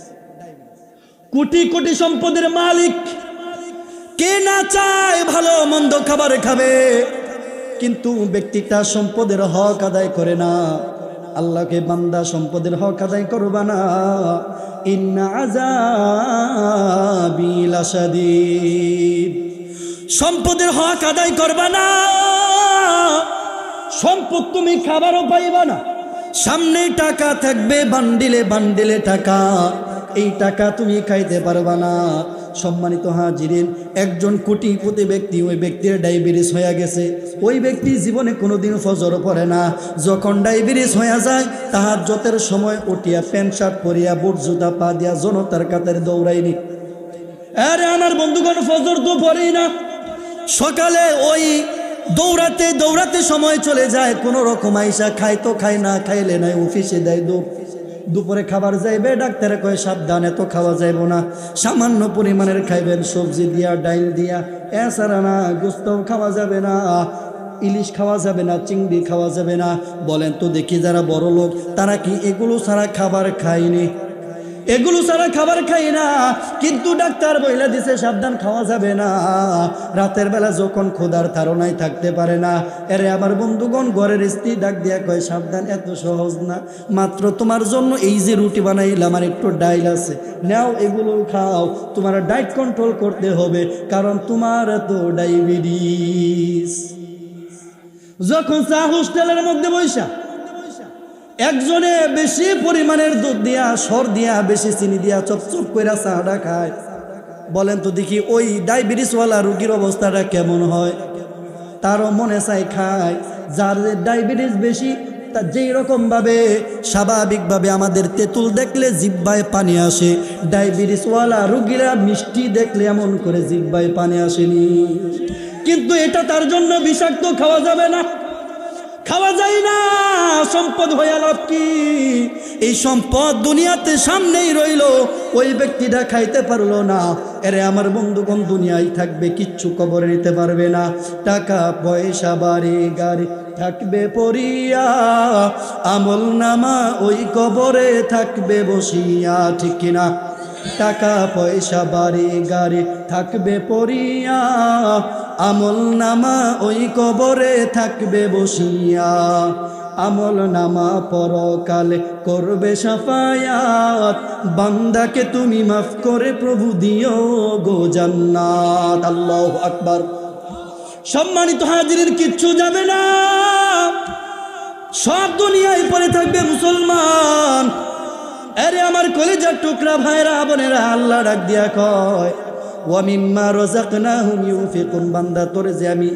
Speaker 1: কোটি কোটি সম্পদের মালিক, কে না চায় ভালো মন্দ খাবার খাবে, কিন্তু ব্যক্তিটা সম্পদের হক আদায় করে না। আল্লাহকে বান্দা সম্পদের হক আদায় করবা না, ইন্না আযাবি লাশাদীদ। সম্পদের হক আদায় করবা না, সম্পদ তুমি খাবারও পাইবা না। সামনে টাকা থাকবে বান্ডিলে বান্ডিলে টাকা, এই টাকা তুমি খাইতে পারবা না। সম্মানিত হাজিরিন, একজন কোটিপতি ব্যক্তি, ওই ব্যক্তির ডায়াবেটিস হয়ে গেছে। ওই ব্যক্তি জীবনে কোনোদিন ফজর পড়ে না। যখন ডায়াবেটিস হয়ে যায়, তাহাজ্জুদের সময় উঠিয়া প্যান্ট শার্ট পরিয়া বুট জুতা পা দিয়া জনতার কাতারে দৌড়াইনি। আরে আমার বন্ধুগণ, ফজর তো পড়েই না। সকালে ওই দৌড়াতে দৌড়াতে সময় চলে যায়, কোনো রকম আইসা খায় তো খায়, না খাইলে নাই অফিসে দেয় দৌড়। দুপুরে খাবার যাইবে, ডাক্তারে কয় সাবধান, এত খাওয়া যাইব না, সামান্য পরিমাণের খাইবেন, সবজি দিয়া ডাইল দিয়া, এছাড়া না গোস্ত খাওয়া যাবে না, ইলিশ খাওয়া যাবে না, চিংড়ি খাওয়া যাবে না। বলেন তো দেখি, যারা বড় লোক তারা কি এগুলো ছাড়া খাবার খায়নি? এগুলো ছাড়া খাবার খাই না, কিন্তু ডাক্তার বইলা দিছে সাবধান, খাওয়া যাবে না। রাতের বেলা যখন ক্ষুধার তাড়নায় থাকতে পারে না, এরে আমার বন্ধুগণ, ঘরের স্ত্রী ডাক দিয়া কয় সাবধান, এত সহজ না, মাত্র তোমার জন্য এই যে রুটি বানাইলাম আর একটু ডাইল আছে, নাও এগুলো খাও, তোমার ডায়েট কন্ট্রোল করতে হবে, কারণ তোমার তো ডায়াবেটিস। যখন চা হোস্টেলের মধ্যে বৈশা একজনে বেশি পরিমাণের দুধ দিয়া, সর দিয়া, বেশি চিনি দিয়া চপচপ করে চাটা খায়, বলেন তো দেখি ওই ডায়াবেটিসওয়ালা রোগীর অবস্থাটা কেমন হয়? তারও মনে চাই খায়। যার ডায়াবেটিস বেশি, তা যেই রকমভাবে স্বাভাবিকভাবে আমাদের তেঁতুল দেখলে জিহ্বায় পানি আসে, ডায়াবেটিসওয়ালা রোগীরা মিষ্টি দেখলে এমন করে জিহ্বায় পানি আসেনি। কিন্তু এটা তার জন্য বিষাক্ত, খাওয়া যাবে না, খাওয়া যায় না। সম্পদ হয়ে লাভ কি? এই সম্পদ দুনিয়াতে সামনেই রইল, ওই ব্যক্তিটা খাইতে পারলো না। এরে আমার বন্ধুগণ, দুনিয়ায় থাকবে, কিচ্ছু কবরে নিতে পারবে না। টাকা পয়সা বাড়ি গাড়ি থাকবে পড়িয়া, আমল নামা ওই কবরে থাকবে বসিয়া, ঠিক কিনা? টাকা পয়সা বাড়ি গাড়ি থাকবে পড়িয়া, আমল নামা ওই কবরে থাকবে বসিয়া। আমল নামা পরকালে করবে সাফায়াত, বান্দাকে তুমি মাফ করে প্রভু দিও গো জান্নাত। আল্লাহু আকবার। সম্মানিত হাজিরিন, কিচ্ছু যাবে না, সব দুনিয়ায় পড়ে থাকবে মুসলমান। আরে আমার কলিজার টুকরা ভাইরা বোনেরা, আল্লাহ ডাক দিয়া কয়, ওয়া মিম্মা রাযাকনাহুম ইউনফিকুন। বান্দা, তোরে যে আমি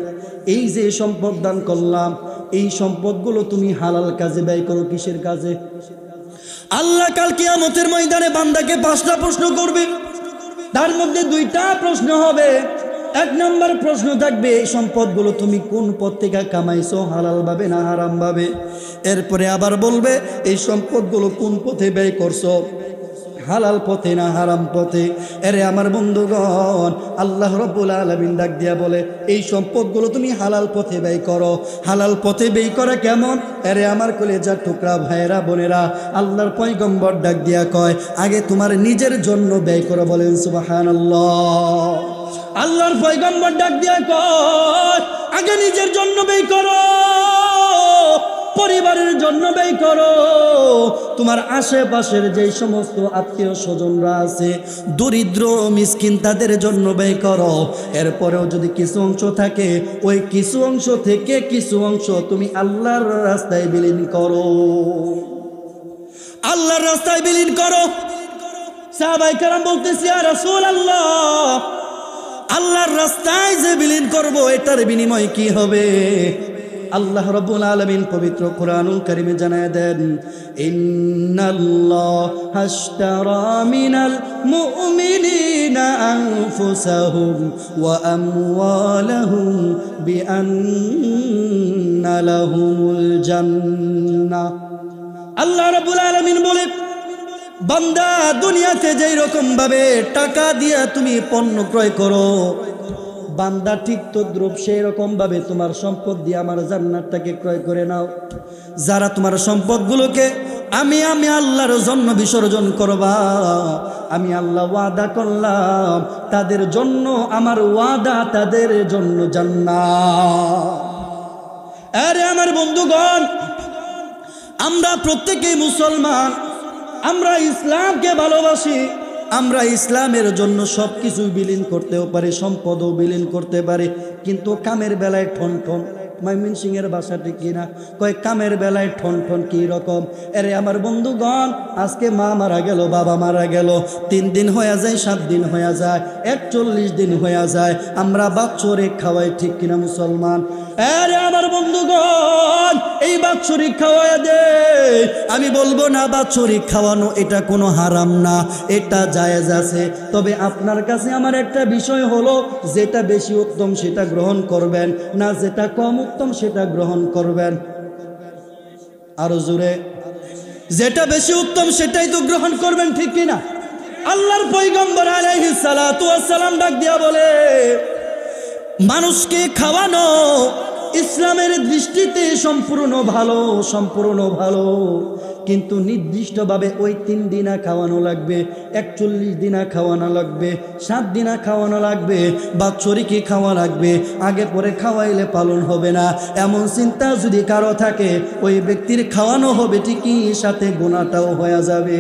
Speaker 1: এই যে সম্পদ দান করলাম, এই সম্পদগুলো তুমি হালাল কাজে ব্যয় করো। কিসের কাজে? আল্লাহ কাল কিয়ামতের ময়দানে বান্দাকে 5টা প্রশ্ন করবে, তার মধ্যে 2টা প্রশ্ন হবে। 1 নম্বর প্রশ্ন থাকবে, এই সম্পদগুলো তুমি কোন পথ থেকে কামাইছো, হালাল ভাবে না হারাম ভাবে। এরপরে আবার বলবে, এই সম্পদগুলো কোন পথে ব্যয় করছো, হালাল পথে না হারাম পথে। এরে আমার বন্ধুগণ, আল্লাহ রাব্বুল আলামিন ডাক দিয়া বলে, এই সম্পদগুলো তুমি হালাল পথে ব্যয় করো। হালাল পথে ব্যয় করা কেমন? এরে আমার কলিজার টুকরা ভাইরা বোনেরা, আল্লাহর পয়গম্বর ডাক দিয়া কয়, আগে তোমার নিজের জন্য ব্যয় করো। বলেন সুবহানাল্লাহ। আল্লাহর পয়গম্বর ডাক দিয়া কয়, আগে নিজের জন্য ব্যয় করো, পরিবারের জন্য ব্যয় করো, তোমার আশেপাশের যে সমস্ত আত্মীয় স্বজনরা আছে, দরিদ্র মিসকিন, তাদের জন্য ব্যয় করো। এরপরেও যদি কিছু অংশ থাকে, ওই কিছু অংশ থেকে কিছু অংশ তুমি আল্লাহর রাস্তায় বিলীন করো। আল্লাহর রাস্তায় বিলীন করো। সাহাবায়ে কেরাম বলতেছে, ইয়া রাসূলুল্লাহ, আল্লাহর রাস্তায় যে বিলীন করব, এটার বিনিময় কি হবে? আল্লাহ রাব্বুল আলামিন পবিত্র কোরআনুল কারীমে জানায় দেন, ইন্নাল্লাহা আশতারা মিনাল মুমিনিনা আনফুসাহুম ওয়া আমওয়ালাহুম বিআন্না লাহুমুল জান্নাহ। আল্লাহ রাব্বুল আলামিন বলে, বান্দা, দুনিয়াতে যেই রকম ভাবে টাকা দিয়া তুমি পণ্য ক্রয় করো, বান্দা ঠিক তদ্রূপ সেই রকম ভাবে তোমার সম্পদ দিয়ে আমার জান্নাতটাকে ক্রয় করে নাও। যারা তোমার সম্পদগুলোকে আমি আল্লাহর জন্য বিসর্জন করবা, আমি আল্লাহ ওয়াদা করলাম তাদের জন্য, আমার ওয়াদা তাদের জন্য জান্নাত। আরে আমার বন্ধুগণ, আমরা প্রত্যেকেই মুসলমান, আমরা ইসলামকে ভালোবাসি, আমরা ইসলামের জন্য সব কিছুই বিলীন করতেও পারি, সম্পদও বিলীন করতে পারি, কিন্তু কামের বেলায় ঠন ঠন। ময়মন সিংয়ের বাসাটি কিনা কয় কামের বেলায় ঠন ঠন কি রকম? আরে আমার বন্ধুগণ, আজকে মা মারা গেল, বাবা মারা গেল, 3 দিন হয়ে যায়, 7 দিন হয়ে যায়, 41 দিন হয়ে যায়, আমরা বাৎসরিক খাওয়াই, ঠিক কিনা মুসলমান? আরে আমার বন্ধুগণ, এই বাৎসরিক খাওয়াই দে। আমি বলবো না বাৎসরিক খাওয়ানো এটা কোনো হারাম না, এটা জায়েজ আছে। তবে আপনার কাছে আমার একটা বিষয় হলো, যেটা বেশি উত্তম সেটা গ্রহণ করবেন না, যেটা কম উত্তম সেটা গ্রহণ করবেন। আরো জোরে, যেটা বেশি উত্তম সেটাই তো গ্রহণ করবেন, ঠিক কিনা? আল্লাহর পয়গম্বর আলাইহিস সালাতু ওয়াস সালাম ডাক দিয়া বলে, মানুষকে খাওয়ানো ইসলামের দৃষ্টিতে সম্পূর্ণ ভালো, সম্পূর্ণ ভালো, কিন্তু নির্দিষ্টভাবে ওই 3 দিনা খাওয়ানো লাগবে, 41 দিনা খাওয়ানো লাগবে, 7 দিনা খাওয়ানো লাগবে, বাৎসরিকই খাওয়া লাগবে। আগে পরে খাওয়াইলে পালন হবে না, এমন চিন্তা যদি কারো থাকে, ওই ব্যক্তির খাওয়ানো হবে ঠিকই, সাথে গুনাহটাও হয়ে যাবে।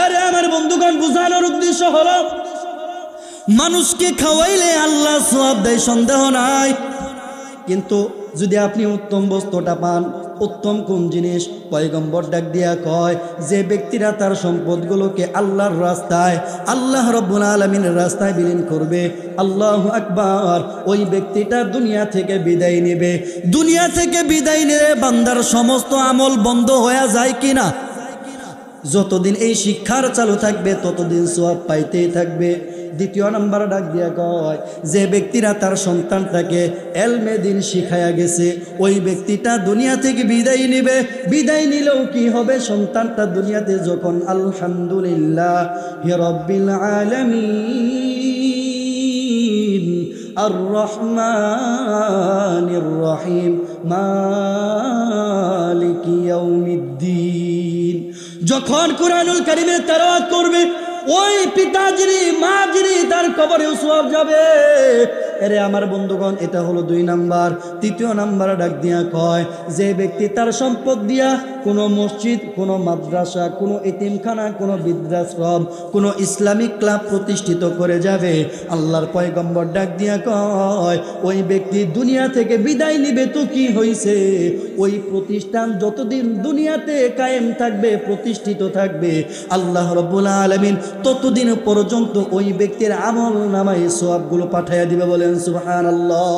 Speaker 1: আরে আমার বন্ধুগণ, বুঝানোর উদ্দেশ্য হলো, মানুষকে খাওয়াইলে আল্লাহ সওয়াব দেয়, সন্দেহ নাই, কিন্তু যদি আপনি উত্তম বস্তুটা পান, উত্তম কোন জিনিস? পয়গম্বর ডাক দিয়া কয়, যে ব্যক্তিরা তার সম্পদগুলোকে আল্লাহর রাস্তায়, আল্লাহ রাব্বুল আলামিনের রাস্তায় বিলীন করবে, আল্লাহু আকবার, ওই ব্যক্তিটা দুনিয়া থেকে বিদায় নেবে। দুনিয়া থেকে বিদায় নিলে বান্দার সমস্ত আমল বন্ধ হয়ে যায় কিনা? যতদিন এই শিক্ষার চালু থাকবে ততদিন সওয়াব পাইতেই থাকবে। দ্বিতীয় নাম্বার ডাক দিয়া কয়, যে ব্যক্তিরা তার সন্তানটাকে এলমে দিন শিখায়া গেছে, ওই ব্যক্তিটা দুনিয়া থেকে বিদায় নিবে। বিদায় নিলেও কি হবে? সন্তানটা দুনিয়াতে যখন আলহামদুলিল্লাহ রাব্বিল আলামিন আর রহমানির রহিম মালিকি ইয়াউমিদ্দিন যখন কুরআনুল কারীমের তেলাওয়াত করবে, ওই পিতা যিনি, মা যিনি, তার কবরেও সওয়াব যাবে। এরে আমার বন্ধুগণ, এটা হলো 2 নাম্বার। তৃতীয় নাম্বার ডাক দিয়া কয়, যে ব্যক্তি তার সম্পদ দিয়া কোনো মসজিদ, কোনো মাদ্রাসা, কোনো এতিমখানা, কোনো বৃদ্ধাশ্রম, কোনো ইসলামিক ক্লাব প্রতিষ্ঠিত করে যাবে, আল্লাহর পয়গম্বর ডাক দিয়া কয়, ওই ব্যক্তি দুনিয়া থেকে বিদায় নিবে তো কি হইছে? ওই প্রতিষ্ঠান যতদিন দুনিয়াতে কায়েম থাকবে, প্রতিষ্ঠিত থাকবে, আল্লাহ রাব্বুল আলামিন ততদিন পর্যন্ত ওই ব্যক্তির আমল নামায় সওয়াবগুলো পাঠাইয়া দিবে। বলেন সুবহানাল্লাহ।